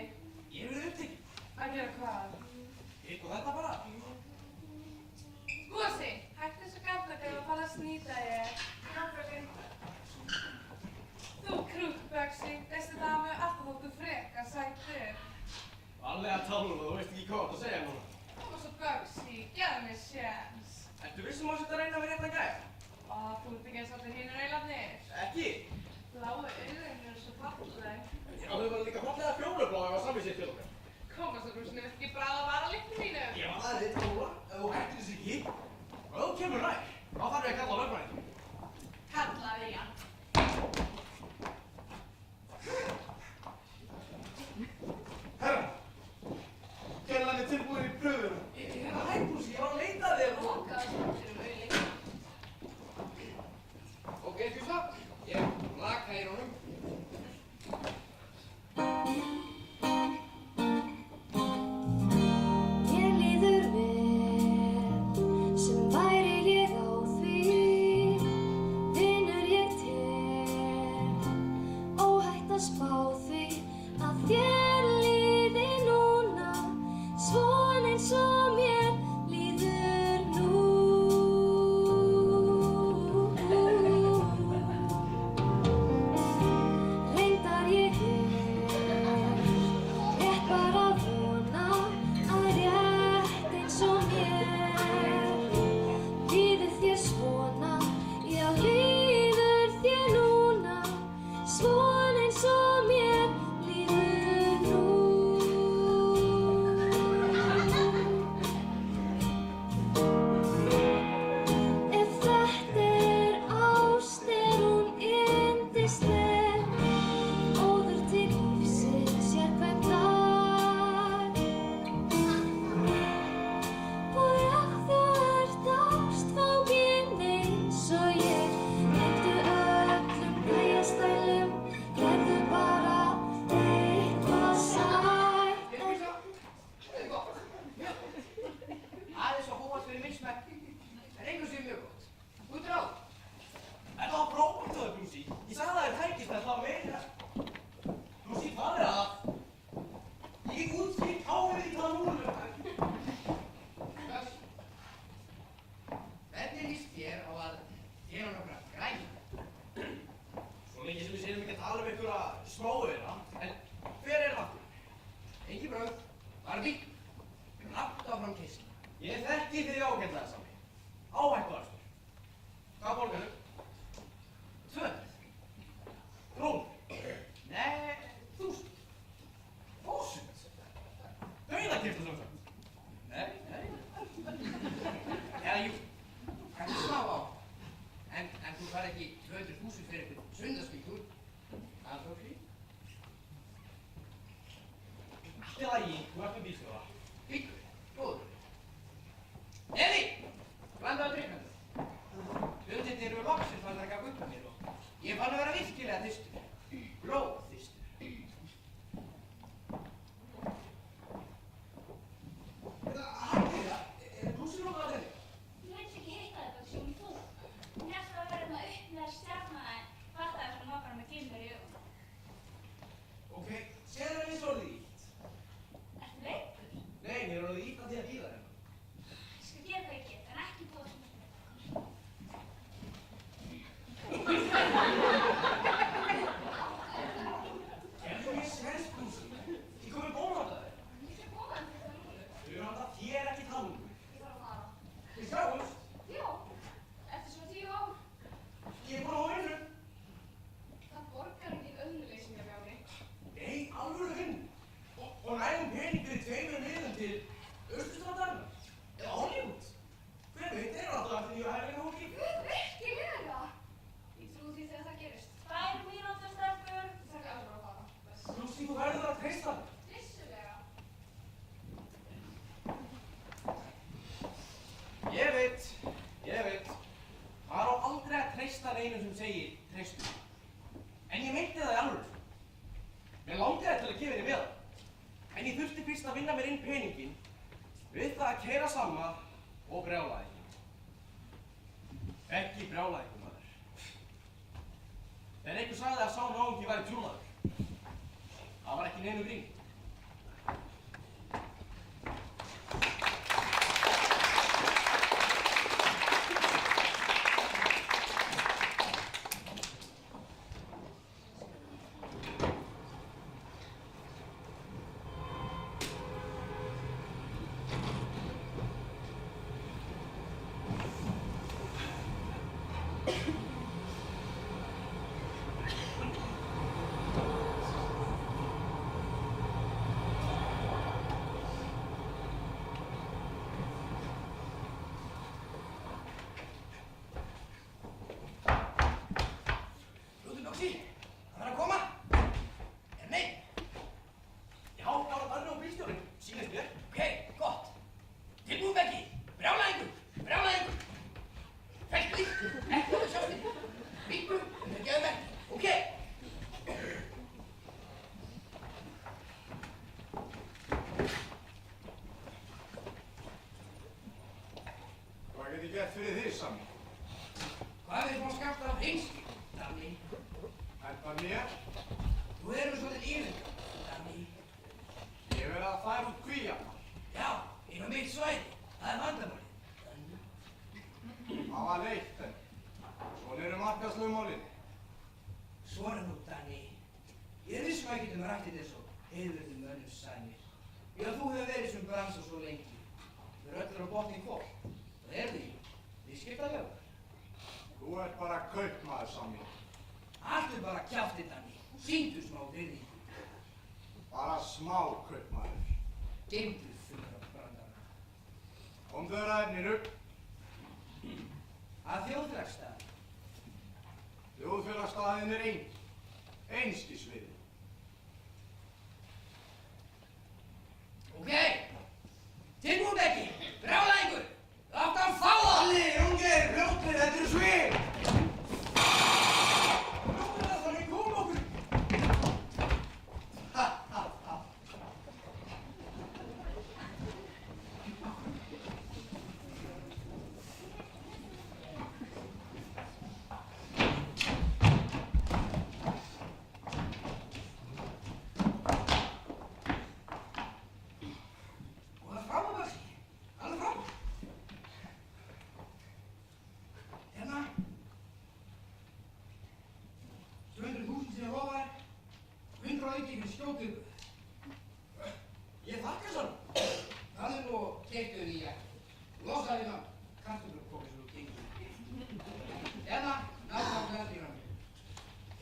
Ég hef verið upptekinn. Að gera hvað? Hitt og þetta bara. Gosi, hættu þessu gaflaka og fara að snýta ég. Þú krútt, Bögsi. Þessi dami er alltaf þóttu freka, sættur. Allega Talúla, þú veist ekki hvað þú átt að segja núna. Koma svo, Bögsi, gefðu mér séns. Ertu vissum að þetta reyna við rétt að gæja? Ó, þú ert ekki eins og allir hinur eilarnir. Ekki. Bláu augun eru svo falleg. Já, þau var líka fallega fjólublá ef að samið sér til okkar. Koma svo, Brúsinu, vilt ekki bráða vara líktu mínu? Ég var aðrið Talúla, ef þú hættir þessu ekki. Og ef þú kemur nær, þá þarf ég að kalla á lögfræðing. Kallaði ég hann. Herra, gerðan er tilbúin í pröfuna. Ég er að hættúsi, ég var að leita að þér. Lokaðu skemmtunum auðli. Ok, Fjósa, ég laka í rónum. fram keisla. Ég þekki þig ágætlega, Sami. Áhættuakstur. Hvað borgarðu? 200. Krónur. Nei, 1000. 1000. Dauðakeyptu sem sagt. Nei. Eða jú, kannski smá á. En þú fær ekki 200.000 fyrir einhvern sundarsvíkur. Það er þá frí. Allt í lagi, þú ert með bílstjóra. Bílur, góður. Eði, blandaðu drikkandu. Hlutirnir eru loksins fann að gaf upp á mér og ég fann að vera virkilega þyrstur. Blóðþyrstur. Blúsir okkur að þeirri? Þú veit ekki hitta þetta sem þú. Hún hélt að vera með upp með stjarna en fattaði sem hún var bara með glimmer í augunum. Ok, sér það eins og orðið ítt. Ertu veikur? Nei, mér er orðið ítt að því að bíða hérna. Ég skal gera hvað ég get, en ekki búa sem þetta. Gerðu mér sens, Blúsi. Ég kom með bónhanda þér. Ég skal koma en þetta núna. Þau eru handa þér ekki talungu. Ég þarf að fara. Við sjáumst. Já, eftir svona 10 ár. Ég er búinn að vinna. Það borgar engin öðnuleysingja með ári. Nei, alvöru vinn. Og nægum pening fyrir 2 miðum til Austurstrandarinnar. Eða Hollywood. Hver veit, þeir eru alltaf eftir því að hægja hóki. Guð, virkilega! Ég trúi því þegar það gerist. 2 mínútur, stelpur. Ég þarf alveg að fara. Bless. Blúsi, þú verður að treysta þér. Vissulega. Ég veit. Það á aldrei að treysta neinum sem segir treystu. En ég meinti það í alvöru. Mér langaði til að gefa henni með það. En ég þurfti fyrst að vinna mér inn peninginn við það að keyra Samma og brjála ekki. Ekki brjála ekki, maður. Þegar einhver sagði að sá náungi væri trúnaður. Það var ekki neinu grín. Ljósi, hann er að koma. Er nei? Já, bara Danni og bílstjórinn, sýnist mér. Ok, gott. Tilbúið Beggi. Brjálæðingur. Fæltu því. Ekki að sjást þig. Víkku, þetta gefur Beggi. Ok. Hvað get ég gert fyrir þig, Sami? Hvað er þið búin að skapta af einski, Danni? Þetta mér? Þú erum svolítið ímynda, Danni. Ég verið að færa út kvíana. Já, inn á mitt svæði. Það er vandamálið. Það var leitt, en svona eru markaðslögmálin. Svona nú, Danni. Ég er vissum að ég getum rætt þetta svo heiðurðum mönnum sænir. Já, þú hefur verið sem bransa svo lengi. Þau eru öllur á botni hvort. Það er því. Við skipta lögur. Þú ert bara kaupmaður, Sami. Allt er bara kjáftið, Danni. Sýndu smá virðingu. Bara smá kaupmaður. Geymdu fullra brandana. Komdu ræðnir upp. Að þjóðfélagsstað. Þjóðfélagsstaðin er einskisviði. Ok. Tilbúið ekki. Brjálæðingur. Látt hann fá það. Alli, Jóngir, fljóttir, þetta eru svið. Fljóttir það, þannig kom okkur. Og það fram að börsi. Alveg fram. Hérna. 200.000 sem ég lofa þér. 100 auki fyrir skjótu. Ég þakka svona. Það er nú steyptu þau í jakka. Losaði við hann kartöflupokka sem þú gengur. Hérna, nákvæmlega til hann.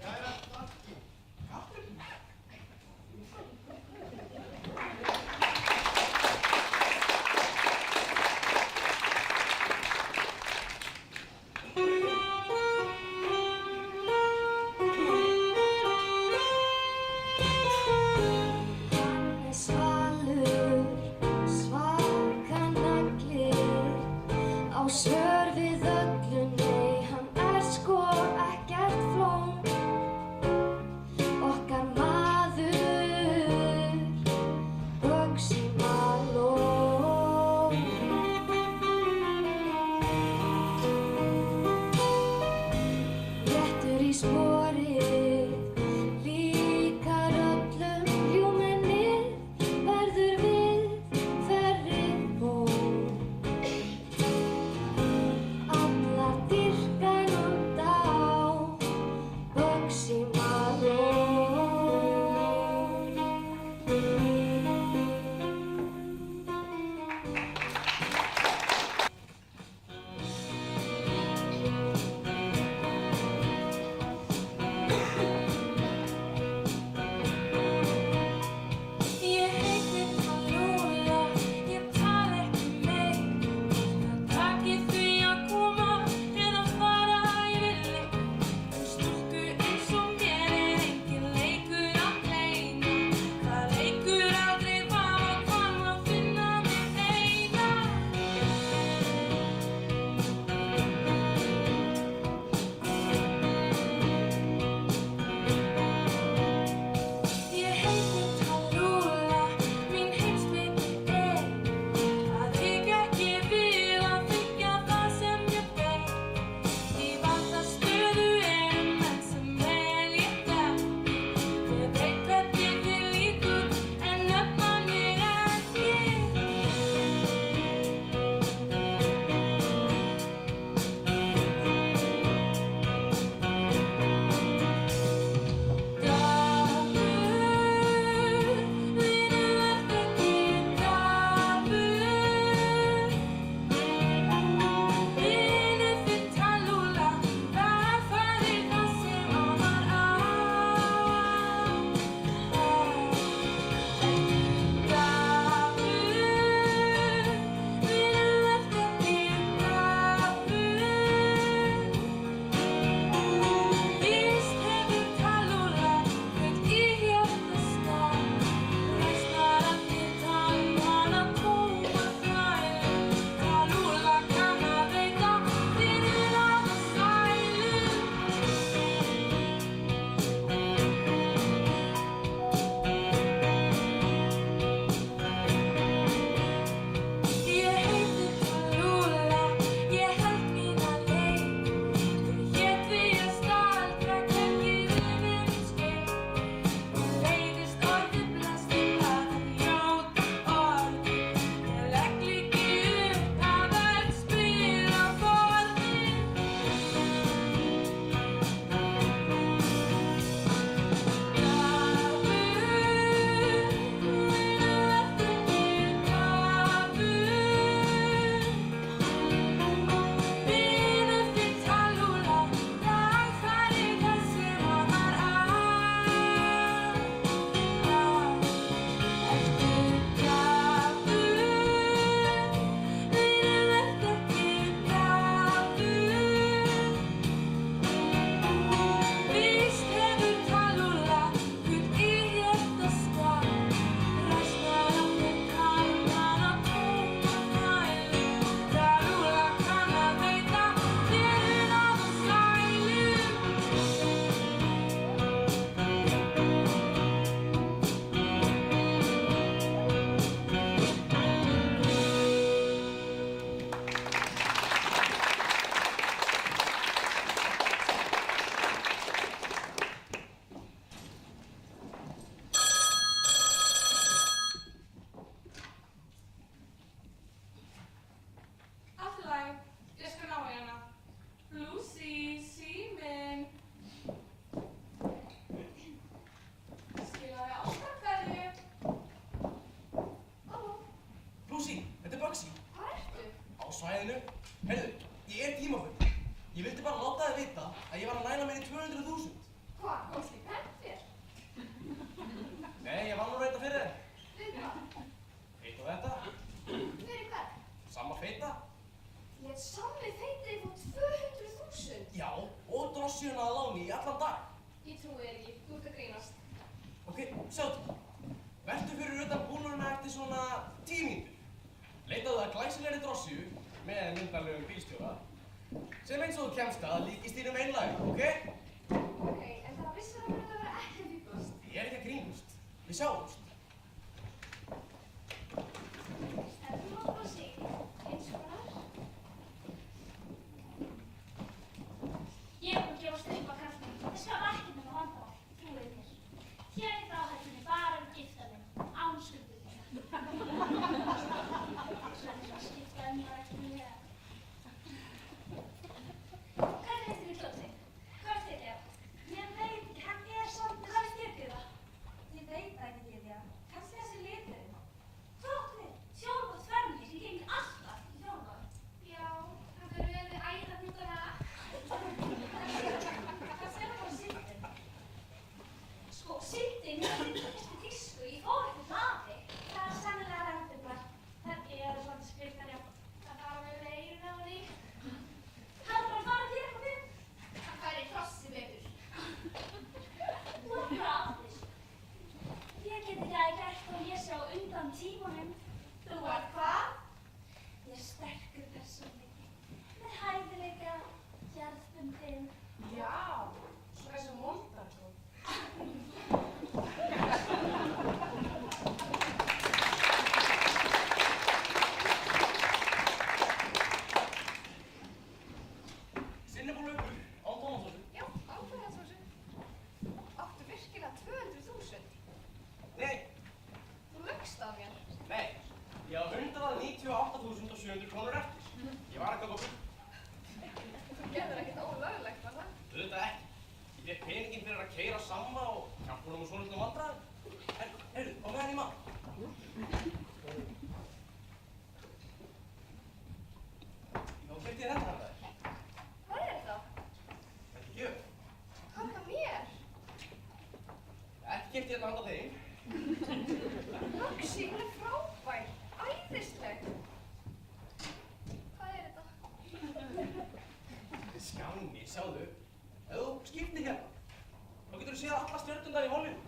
Jæja, Starki. Kartöflur? Svör við öllu, nei, hann sko ekkert flón. Okkar maður, Bugsy Malone. Réttur í sporið, líkar öllum ljúmennið, verður við ferri bón. svæðinu. Heyrðu, ég er tímafull. Ég vildi bara láta þið vita að ég var að næla mér í 200.000. Hvað, komst þið penn þér? Nei, ég vann nú reynda fyrir þér. Við hvað? Feit og þetta. Fyrir hvern? Sama feita. Lét Sammi feitið fór 200.000? Já, og drossíuna að láni í allan dag. Ég trúi þér ekki, þú ert að grínast. Ok, sjáðu. Vertu fyrir utan búnurna eftir svona 10 mínútur. Leitaðu að glæsilegri drossíu með myndarlegum bílstjóra sem eins og þú kemst að líkist þínum einlagi, ok? Ok, en það vissir að þetta vera ekki að fýblast. Ég er ekki að grínast. Við sjáumst. En þú mátt bara sig, eins og konar. Ég er búin að gefast upp á kallinu. Það skal ekkert nema vandamál, trúið mér. Hér í fráhættunni bara gifta mig, án skuldbindinga. Svo skiptaði mér ekki mjög. Hvernig heitir þið Tóti? Hvað er þið? Ég veit ekki, hann er samt, hvað er þér Gyða? Ég veit það ekki Gyðja, kannski þessi liturinn. Tóti, sjóðu hvort fermir, ég gengi alltaf í þjóðbár. Já, það verður verið æða út af það. Kannski er það bara síldin. Sko, síldin er myndist í tísku, ég fór ekki hlaði. Það er sennilega rendurnar. Það eru svona skriftar, já. Það fara með eyrun á henni. Hann bara farið þér eitthvað við. Það færi krossi betur. Þú er bara aftur. Ég get ekki að gert og ég sé á undan tímanum. Þú ert hvað? Ég er sterkur persónuleiki. Með hæfileika, jarðbundin. Já, svona eins og Montalvo. Sinnebúlu, án tómatsósu. Já, áfæðansósu. Áttu virkilega 200.000? Nei, Þú lögst á mér. nei. Ég á 198.700 krónur eftir. Ég var að kaupa bíl. Þú gerðir ekkert ólöglegt, var það? Auðvitað ekki. Ég fékk peninginn fyrir að keyra Samma og hjálpa honum úr svolítlum vandræðum. En, heyrðu, á meðan í mat. Þá keypti ég þetta handa þér. Hvað er þetta? Þetta er gjöf. Handa mér? Ekki keypti ég þetta handa þeim. Roxy, hún er frábær. Æðisleg. Hvað er þetta? Skammi, sjáðu. Ef þú skiptir hérna, þá getur þú séð alla stjörnurnar í Hollywood.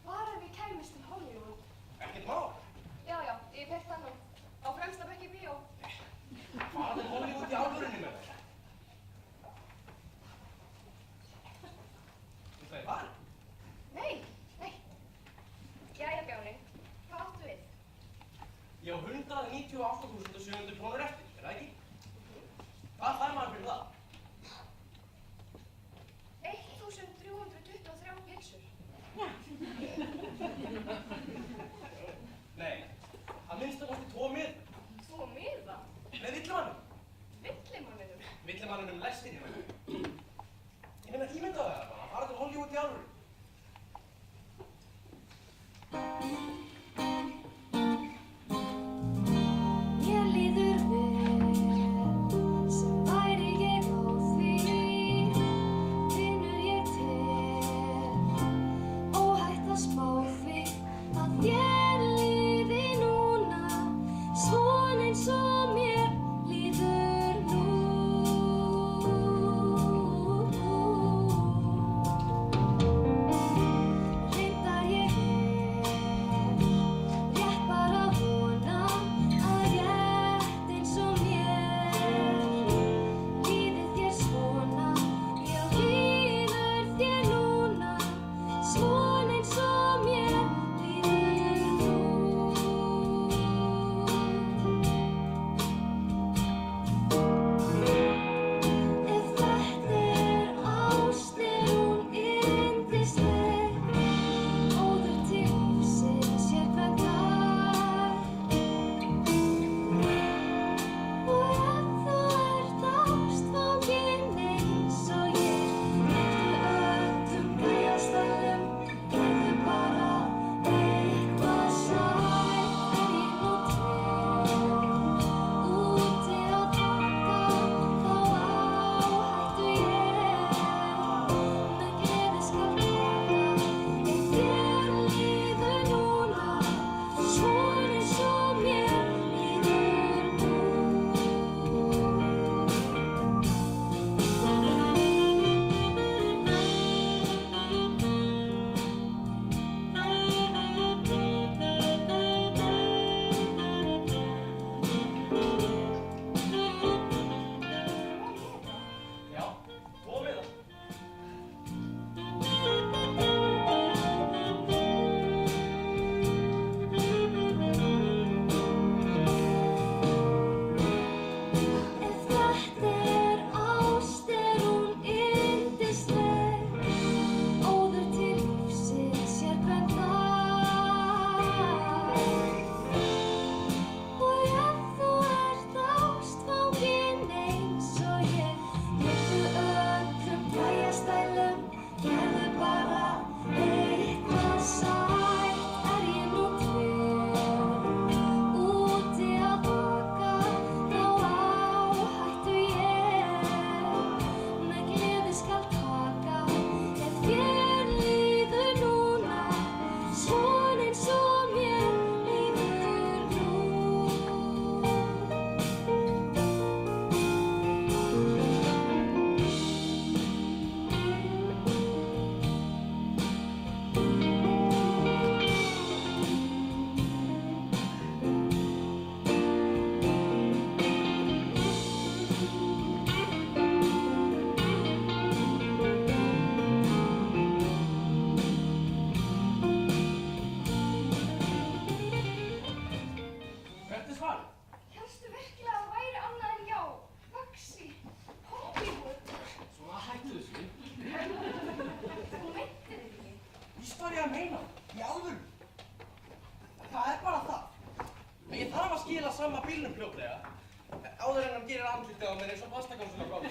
Bara ef ég kæmist til Hollywood. Ekkert mál. Já, já, ég hef heyrt það nú. Á fremsta bekk í bíó. Fara til Hollywood í alvörunni með þér. Þú það er farið? Nei, nei. Jæja, Bjáni. Hvað áttu við? Ég á 198.700 krónur eftir, er það ekki? Hvað fær maður fyrir það? 1.323 pylsur. Nei, að minnsta kosti 2 miða. 2 miða? Með villimannum. Villimanninum? Villimannunum lestinni með. Ég meina ímyndaðu það bara, að fara til Hollywood í alvöru. Mér líður vel, sem væri ég á því, finnur ég til, óhætt að spá því, að þér líði núna, svona eins og mér líður nú. Reyndar ég rétt bara vona að rétt eins og mér líði þér svona, já líður þér núna, svona eins og mér líður nú. Haldtu virkilega að það væri annað en já, Baxi, Hollywood. Svona hættu þessu. Þú meintir þig ekki. Víst var ég að meina, í alvöru. Það er bara það. En ég þarf að skila sama bílnum fljótlega, áður en hann gerir andlitið á mér eins og pastakánsuna gáði.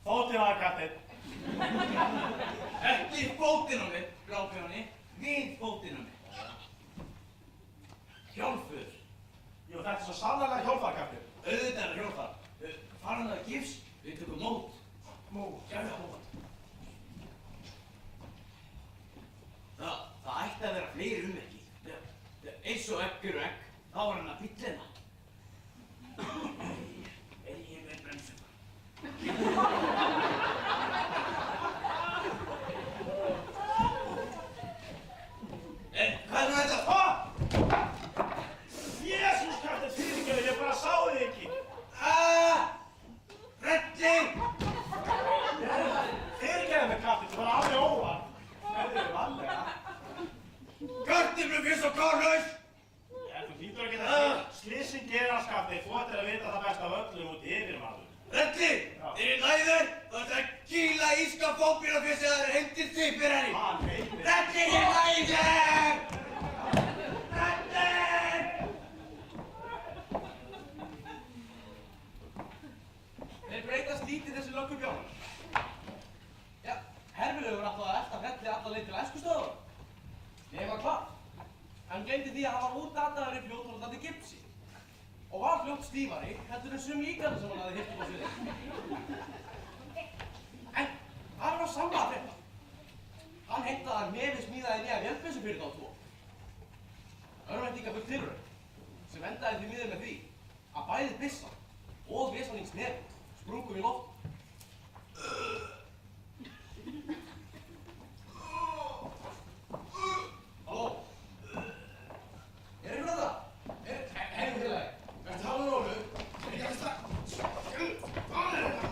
Fótinn á það, kattinn. Ekki fótinn á mér, Grábjóni. Við fótinn á mér. Hjálpur. Jú, þetta er svo sannarlega hjálpar, kattinn. Auðvitað er hjálpar. Faran það gifs, við tökum mót. Mót? Já, mót. Það ætti að vera fleiri ummerki. Eins og eggur og egg, þá var hann að bíllina. Er ég með bremsum? Hvað er þetta? Jesús, kattinn, fyrirgefðu, ég bara sá þig ekki. Reddi! Fyrirgefðu mig, kattinn, þú var alveg óvart. Herðu, varlega. Kartöflufjus og kárlaus! Þú hlýtur að geta því. Slysing gerast, kattinn, þú ættir að vita það best af öllum út yfirmaður. Reddi! Þeir eru næður, þú ættir að kýla íska fókbílafjus eða það er heimtir þýpir henni. Hann heitir. Reddi er næður! Reddi! Þeir breytast lítið þessi löggubjónar. Já, Herfilegur átti að elta Reddi alla leið til æskustöðunar. Ég var klart. Hann gleymdi því að hann var útdataður í fljótholdandi gipsi. Og var fljótt stífari, heldur en sum líkana sem hann hafði hirt upp á sviðinu. En það var samla að frétta. Hann heimtaði að Nefi smíðaði nýja vélbyssu fyrir þá tvo. Örvæntingafull tilraun, sem endaði því miður með því að bæði byssan og vesalings Nefi sprungum í loft. Halló? Er ykkur að það? Herru félagi, verður það alveg rólu? Er ekki að strax? Hvað er þetta?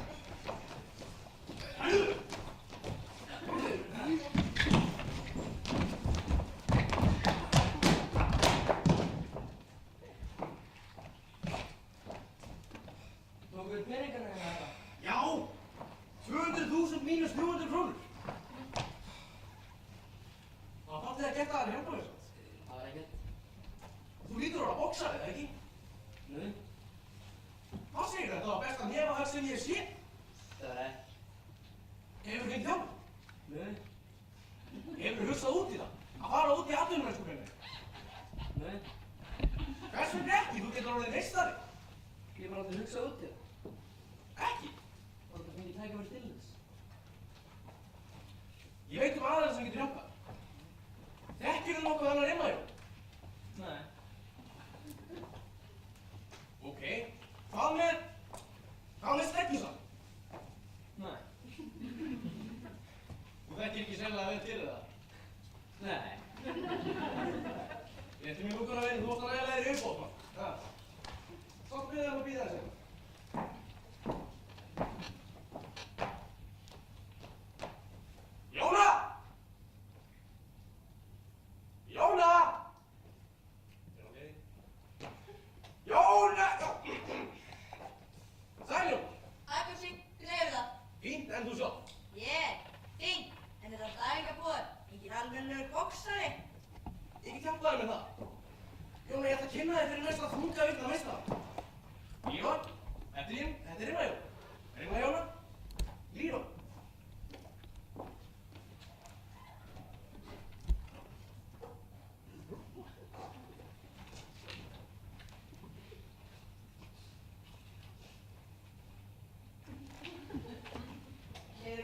Tókuðu peningana hérna þetta? Já! 200.000 mínus 300 krónur. Það fannst þið að geta það hjálpa þér samt? Það var ekkert. Þú lítur að vera boxari, eða ekki? Nei. Hvað segir þetta? Það var besta nefahögg sem ég hef séð. Það var ekki. Hefur fengið þjálfur? Nei. Hefur hugsað út í það? Að fara út í atvinnumennskufinni? Nei. Hvers vegna ekki? Þú getur orðið meistari. Ég hef aldrei hugsað út í það. Ekki? Það er þetta fengið tækifæri til þess. Ég veit aðeins sem getur hjálpað. Þekkirðu nokkuð annar Imma-Jón? Nei. Ok. Hvað með Steggisann? Nei. Þú þekkir ekki sennilega vel til það? Nei. Ég ætti mér lúkun að veina, þú átt að ræða þér í uppbót, mann. Samt við þeim að býða þessi. Jóna! Jóna! Er ok? Jóna! Sæljón! Ægursi, hvernig hefur það? Fínt, en þú sjálf? Ég, fínt, en þetta er æfingabúður.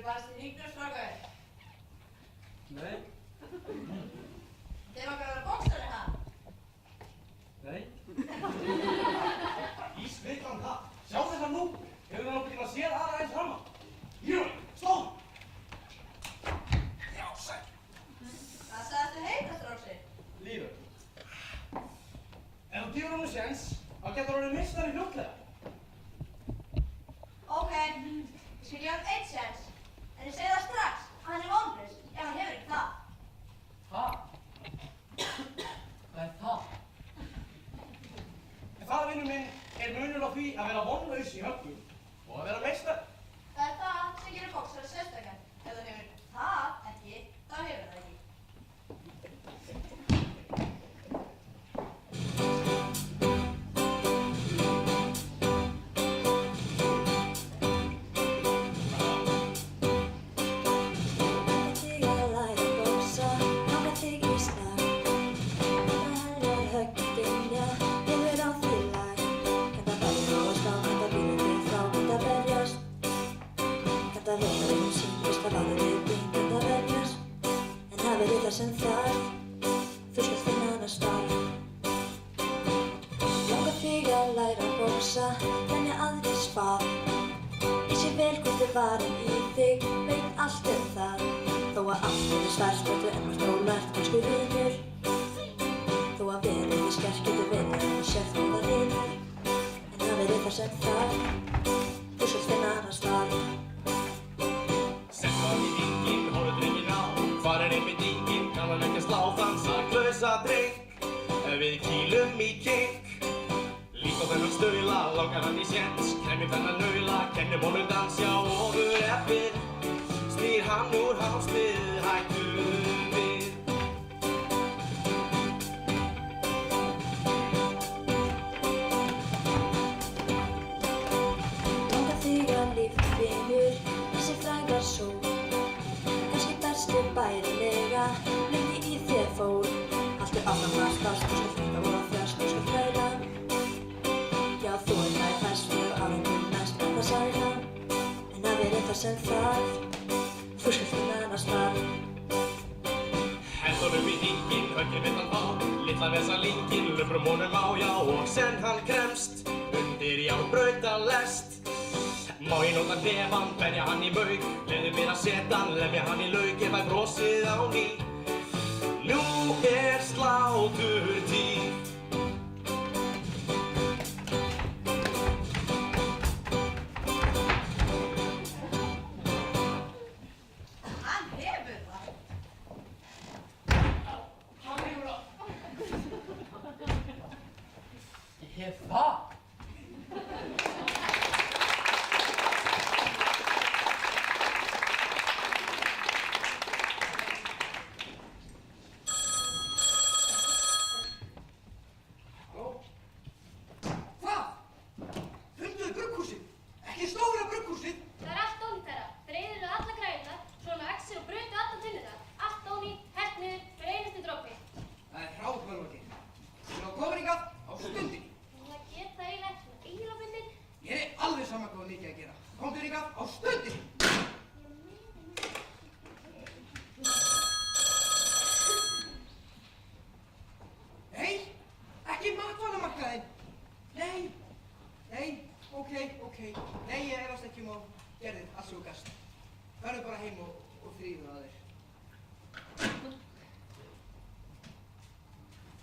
fannst þið hringur, strákar? Nei. Þið langar að vera boxari, ha? Nei. Ís, veit hann það. Sjá þessa nú. Hefur hann nokkuð tíma séð aðra eins framma? Jú, stóð! Já, sæl. Hvað sagðistu heita, stráksi? Lífur. Ef þú gefur honum séns, þá getur hann orðið meistari fljótlega. Ok, ég skal gefa hann einn séns. En ég segi það strax að hann er vonlaus ef hann hefur ekki það. Það? Hvað er það? Það, vinur minn, er munur á því að vera vonlaus í höggum og að vera meistari. Það er það sem gerir boxara sérstakann. Ef þú hefur það ekki, þá hefur það ekki. Sem þarf, þú skalt finna hana starf. Langar þig að læra að boxa, þannig aðrir spað. Ég sé vel hvort þið varum í þig, veit allt það. Þó að allt er svært, þú ennast ólært, kannski vinur. Þó að verið í skert getur verið að þú sért góða vinur. En það verið það sem þarf, þú skalt finna hana starf. Sett það í enginn, horfðu drenginn á, hvar er einbeitingin, kann hann ekki að slá þann saklausa dreng. Við kýlum í kink, líkt á þennan staula, langar hann í séns, kæmir þennan naula, kennum honum dans, já ofur eppir, snýr hann úr hálsmið, hættum við. Langar þig að lífið vinur, þessi fræga sól. Kannski berstu bærilega, lengi í þér fór. Haltu áfram að stast, þú skalt finna og að þjást, þú skalt þræla. Já, þú er nær fæst, fyrir árangur næst með það sæla. En það verið það sem þarf, þú skalt finna hana starf. Hendunum í hringinn, höggin við hann á, litla vesa linginn, löfrum honum á, já, og sen hann kremst, undir járnbrautarlest. Má ég nota hnefann, berja hann í mauk, leyfðu mér að setja hann, lemja hann í lauk, ef að brosið á ný. Nú er sláturtíð. Hann hefur það. Hann hefur það. Ég hef það.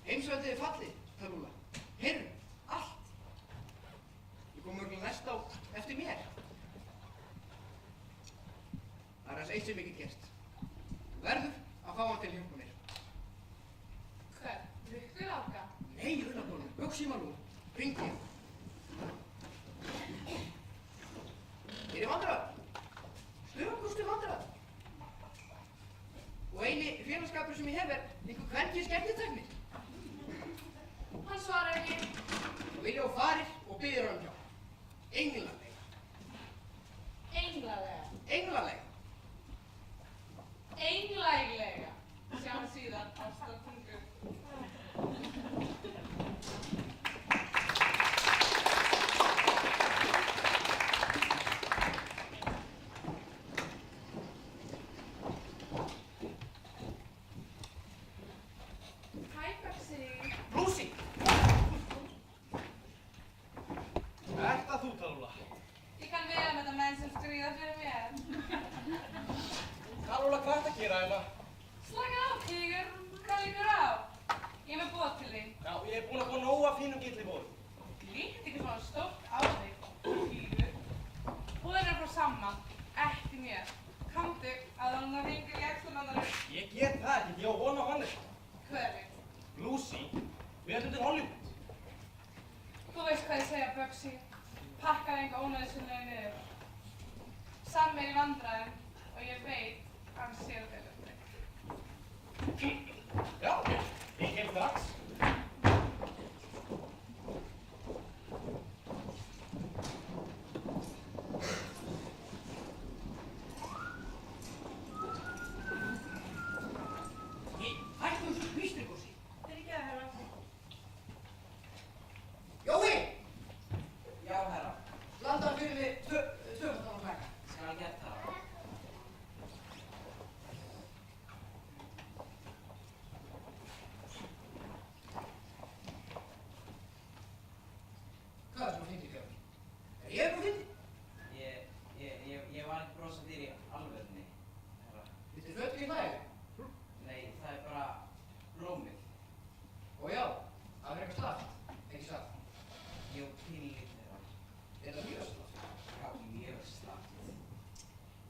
Heimsveldið er fallið, Tarúla. Heyrðu, allt. Ég kom mörgulega næst á eftir mér. Það er aðeins eitt sem ég get gert. Þú verður að fá hann til að hjálpa mér. Hvern? Rukkuláka? Nei, Unnabólu, Öxímalú, hringdi. Ég er í vandræðum. Stöðugustu vandræðum. Og eini félagskapur sem ég hef er einhver kvenkyns skemmtiteknir. Hann svarar ekki. Þú vilja og farir og biður hann hjá. Englalega. Englalega. Englalega. Englæglega. Sjáum síðan á stafnungu. þetta menn sem stríða fyrir mér. Kalóla, hvað ertu að gera hérna? Slaka á, Tígur. Hvað líkur á? Ég er með boð til þín. Já, ég er búinn að fá nóg af fínum gillibóðum. Líkt ekki svona stórt á þig, Tígur. Búðin er frá Samman, ekki mér. Komdu að hann hringir í æxlunandarum. Ég get það ekki, ég á von á hann. Hvernig? Lucy, við ætlum til Hollywood. Þú veist hvað ég segja, Bugsy. Pakkaði enga ónæðisynlega niður. Sam er í vandræðum og ég veit hann sér vel um þig. Já, ég kem strax. Hættu þessu hvístrikossi. Fyrirgefðu, herra. Jói! Já, herra. Blandaðu fyrir mig tvöfaldan á klaka. Skal gert það. Hvað er svona fyndið, Björn? Er ég eitthvað fyndið? Ég var ekki brosað þér í alvörunni, herra. Viltu föttu í hlæðu? Nei, það er bara blómið. Og já, það verður eitthvað slaft, ekki satt. Jú, pínlítið, herra. Er það mjög slaft? Já, mjög slagt.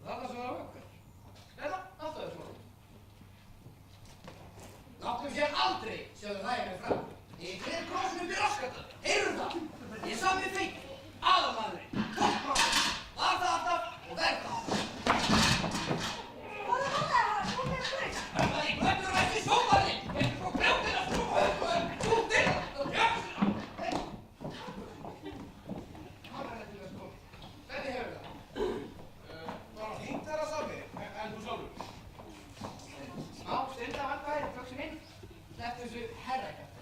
Þarna sem það er höggur. Þetta, alltaf er svona. Láttum sér aldrei sjáðu hlæði mig fram. Ég greið krossinu upp í raskata. Heyrðu það? Ég sá mér feik. Aðalmaðurinn. Toppbróðurinn. Var það alltaf og verð það. Hvað er það? Hvað er það? Það er í göttur ekki sóparinn. Ég er frá grjótinn að skrúfa. Þú dyrra og jöfnsina. Hvað er þetta til þess komið? Hvernig hefur það? Bara fínt þar að sami, en þú sjálfur. Smá stunda vandværi, Bugsy minn. Slepptu þessu herrakjafti.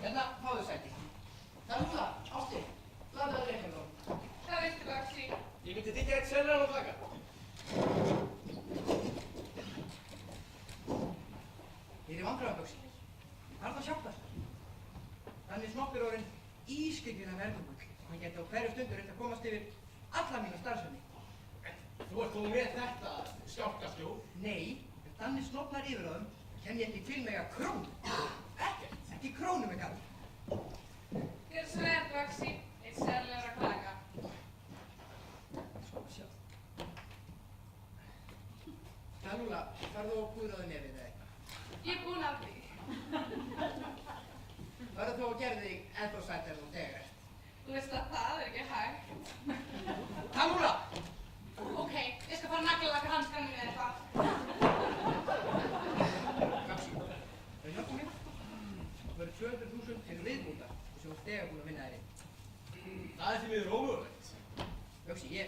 Hérna, fáðu sæti. Það er nú það, Ásti. Blandaðu reikningum. Hvað veistu, Bugsy? Ég myndi þykja eitt seljan á klaka. Ég er í vandræðum, Bugsy. Það er það hjálpast. Þannig Snopp er orðinn ískyggilega verðugur. Hann geti á hverju stundu reynt að komast yfir alla mína starfsemi. Þú ert þó með þetta skjálkaskjól. Nei, ef Danni Snoppnar yfir á þeim, kem ég ekki til mig að krónu. Ekkert, ekki krónu mig kall. Gjörðu svo vel, Bugsy. Eitt sérlegur að klaka. Sko, sjá. Talúla, farðu og púðraðu nefið eða eitthvað. Ég er búin að því. Farðu þó að gera þig ennþá sætt en þú þegar ert. Þú veist að það er ekki hægt. Talúla! Ok, ég skal fara að naglalaka hanskanum við eitthvað. Bugsy, þau hjálpa mér. Það verður 200.000 til viðbúta og sem þú þegar búin að vinna þér inn. Það er því miður ómögulegt. Bugsy, ég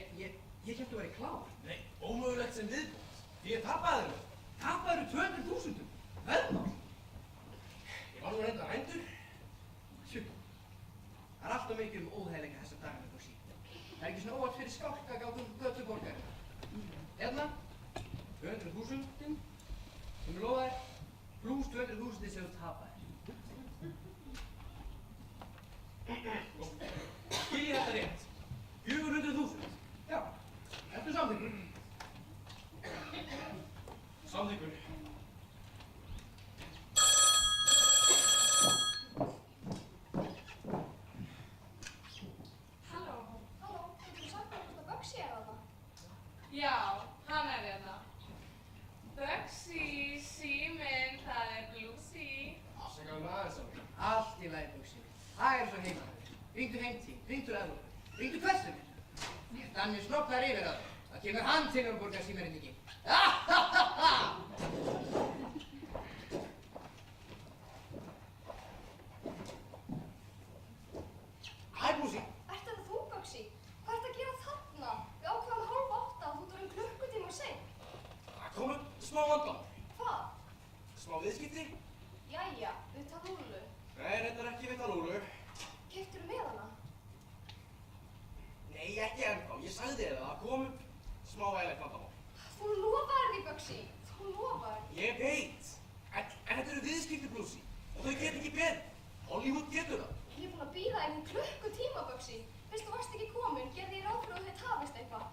hélt þú væri klár. Nei, ómögulegt sem viðbútt. Því ég tapaði þér. Tapaður 200.000? Veðmál? Ég var nú reynda hændur. Sjú, það er alltaf mikið óþægileika þessa dagana, Bugsy. Það er ekki svona óvart fyrir skálkagátum götuborgar. Hérna, 200.000 sem ég lofa þér, pluss 200.000 sem þú tapaðir. Skil ég þetta rétt? 400.000. Já, ertu samþykkur? Samþykkur. Halló, getur þú sagt mér hvort að Bugsy er þarna? Já, hann er hérna. Bugsy, síminn, það er Lucy. Afsakaðu með aðeins á mig. Allt í lagi, Bugsy. Það er svo heima. Ringdu heim til, ringdu Evrópu, ringdu hversu mér. Ef Danni Snoppnar yfir það, þá kemur hann til að borga símarinningi. Hæ, Lucy. Ert þetta þú, Bugsy? Hvað ertu að gera þarna? Við ákveðum 7:30 og þú ert orðinn klukkutíma seint. Það kom upp smá vandamál. Hvað? Smá viðskipti? Jæja, við Talúlu. Nei, reyndar ekki við Talúlu. Keyptirðu með hana? Nei, ekki ennþá. Ég sagði þér það kom upp smá vægilegt vandamál. Þú lofaðir því, Bugsy. Þú lofaðir. Ég veit. En þetta eru viðskipti, Lucy. Og þau get ekki beðið. Hollywood getur það. Ég er búin að bíða einhvern klukkutíma, Bugsy. Fyrst þú varst ekki komin, gerði ég ráð fyrir að þau tafist eitthvað.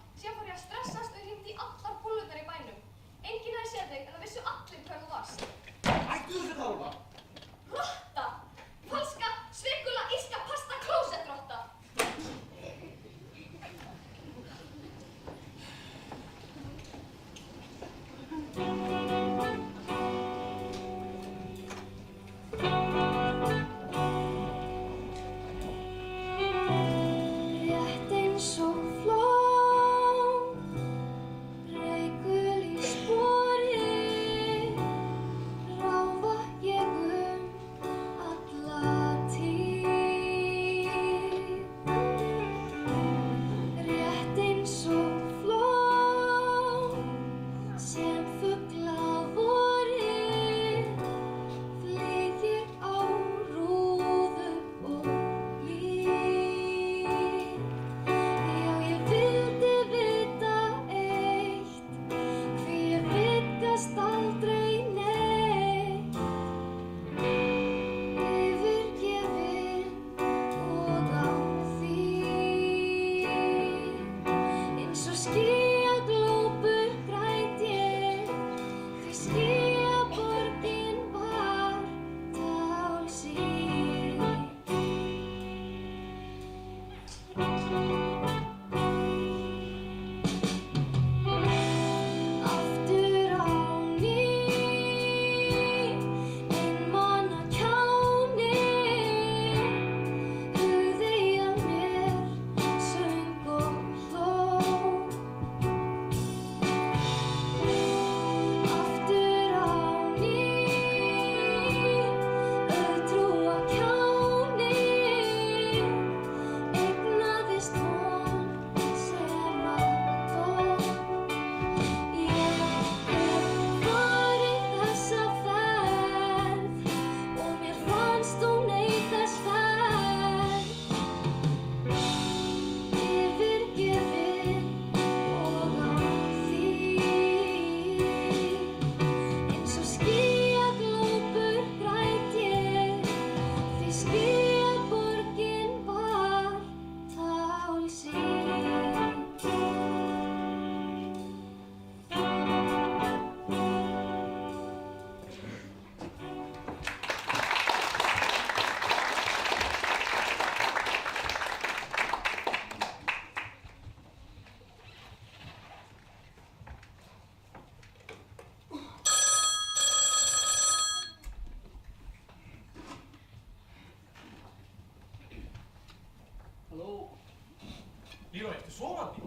sofandi.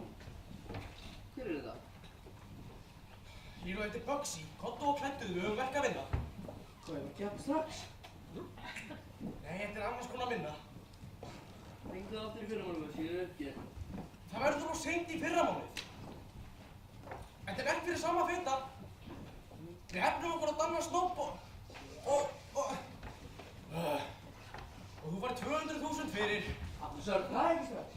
Hver er þetta? Hýru eftir Bugsy, Kotto og Klettuðu, við höfum verk að vinna. Hvað er það að keppa strax? Nei, þetta er annars konar vinna. Ringdu það aftur í fyrramálið, síður uppgerð. Það verður svo seint í fyrramálið. Þetta er verk fyrir sama feta. Við hefnum okkur að danna snopp og þú fær 200.000 fyrir. Aftur sör, það er ekki strax.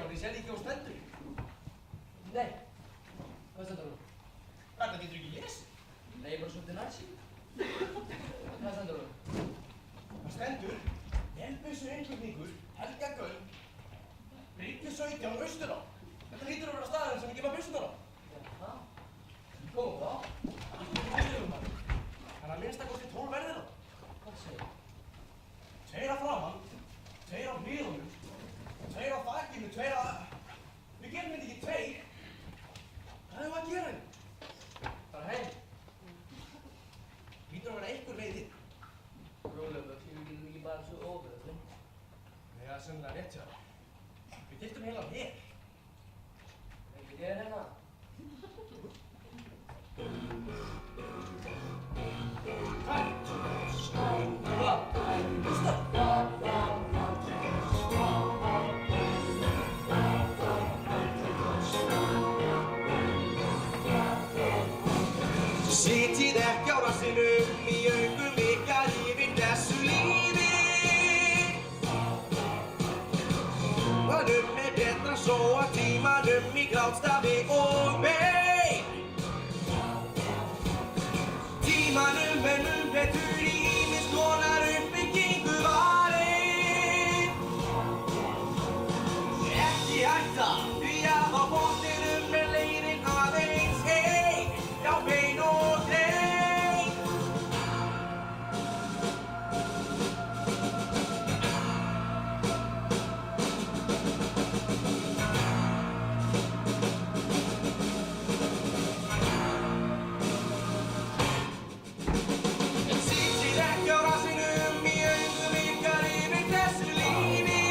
Ég sé ekki á stendur. Nei. Hvað stendur hún? Þetta getur ekki lesið. Nei, ég bara svolítið nærsýn. Hvað stendur hún? Það stendur Vélbyssu innflutningur, Helga Gunn, Bryggju 17, Austurá. Þetta hlýtur að vera staðurinn sem við gefa byssunar á. Jaha. Góð þá. Þannig að minnst að kosti 12 verðir á. Hvað segir þú? 2 að framan, 2 á hliðunum, 2 á þakinu, 2 á... Við gerum þetta ekki 2. Hvað hefur að gera hérna? Bara heim. Hlýtur að vera einhver leið inn. Rólega, við getum ekki bara svo óveðið. Nei, það er sennilega rétt hjá þér. Við giftum heila hér. Ekki þér hérna? Sitið ekki á rassinum í augum ykkar yfir þessu lífi. Mannum er betra svo að tímanum í grátstafi og mein. Tímanum er mun betur í ýmis konar uppbyggingu varin. Ekki hætta því að á botninum er leiðin aðeins ein. Já, bein og grein. Sitið ekki á rassinum í augum ykkar yfir þessu lífi.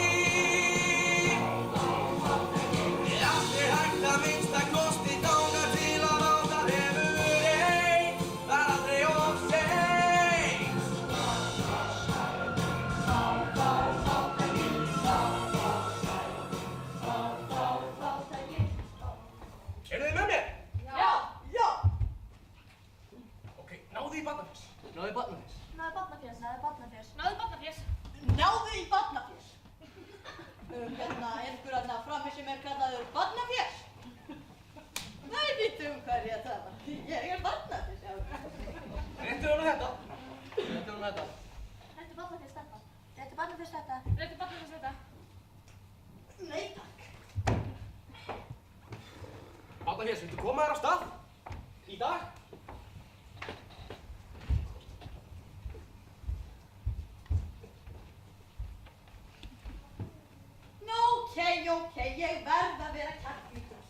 Allt er hægt að minnsta kosti þangað til að láta hefur ein. Það er aldrei of seint. Eruð þið með mér? Já! Já! Ok, náðu í barnafjós. Náðu í barnafjós. Náðu barnafjós, náðu barnafjós. Náðu barnafjós. Náðu í barnafjós. Hérna er einhver aðna frammi sem er kallaður barnafjós. Nei, vittu hvað ég tala. Ég er barnafjós, já. Réttu honum þetta. Réttu honum þetta. Réttu barnafjós þetta. Réttu barnafjós þetta. Réttu barnafjós þetta. Nei, takk. Barnafjós, viltu koma þér á stað? Í dag? ég verð að vera kjarkmikill.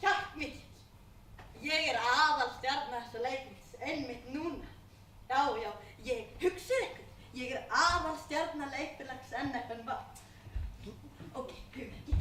Kjarkmikill. Ég aðalstjarna þessa leikmynds, einmitt núna. Já, ég hugsið ykkur. Ég aðalstjarna leikfélags NFNV. Ok, ekki.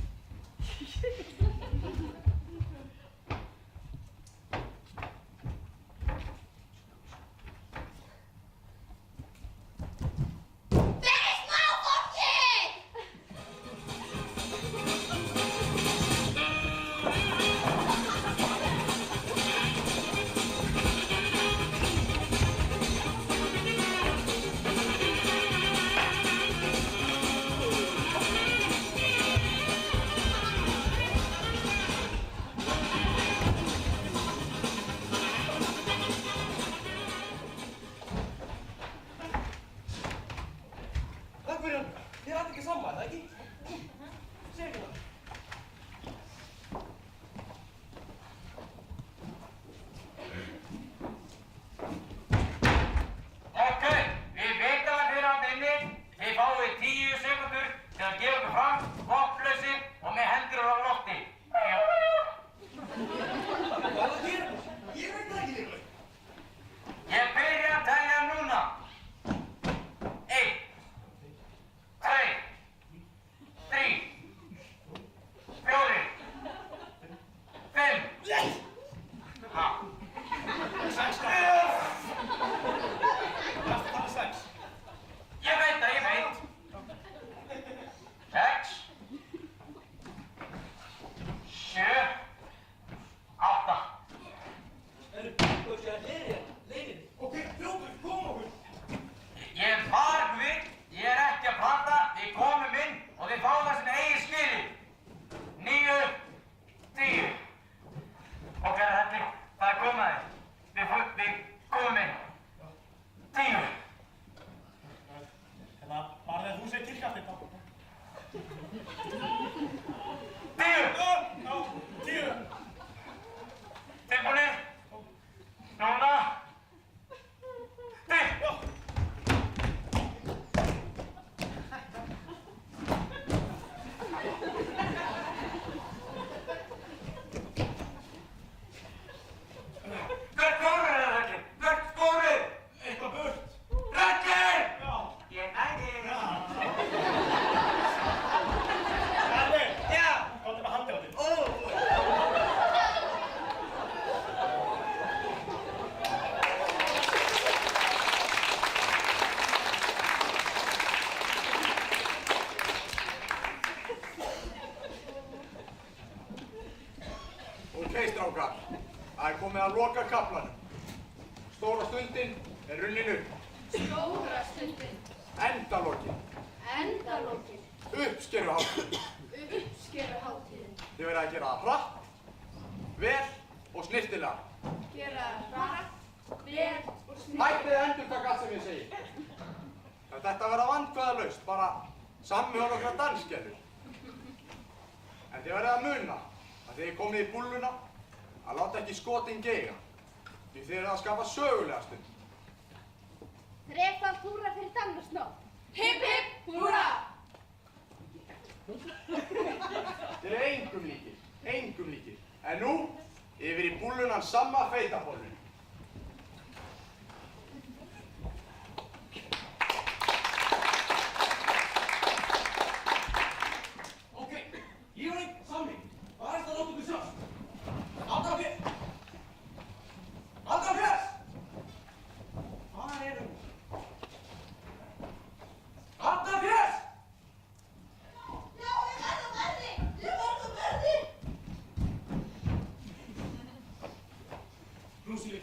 Strákar, það komið að loka kaflanum. Stóra stundin runnin upp. Stóra stundin. Endalokin. Endalokin. Uppskeruhátíðin. Uppskeruhátíðin. Þið verða að gera það hratt, vel og snyrtilega. Gera hratt, vel og snyrtilega. Hættið að endurtaka allt sem ég segi. Þetta verða vandkvæðalaust, bara samhjón okkar dansgerður. En þið verðið að muna að þið komið í búlluna að láta ekki skotin geiga. Því þið eruð að skapa sögulega stund. Þrefald húrra fyrir Dannarsnótt. Hipp hipp húrra! Þið eru engum líkir. En nú yfir í búllunan samma feitabollun. Lúsi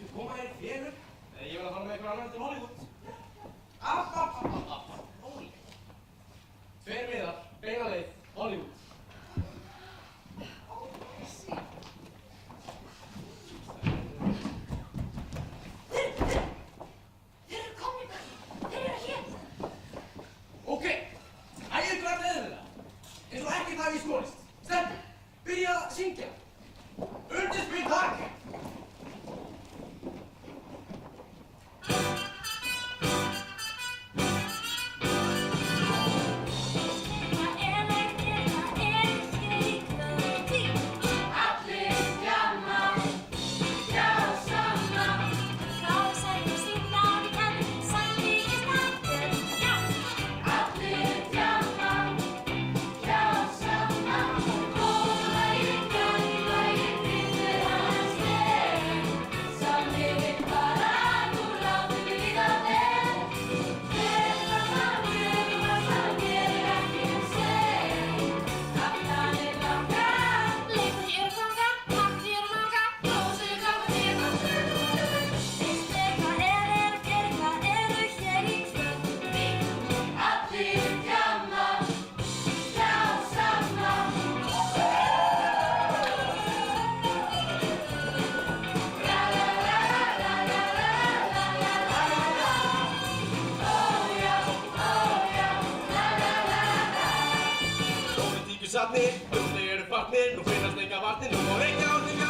satnir, ljósnir eru farnir, nú finnast enga varnir, nú má reykja á þig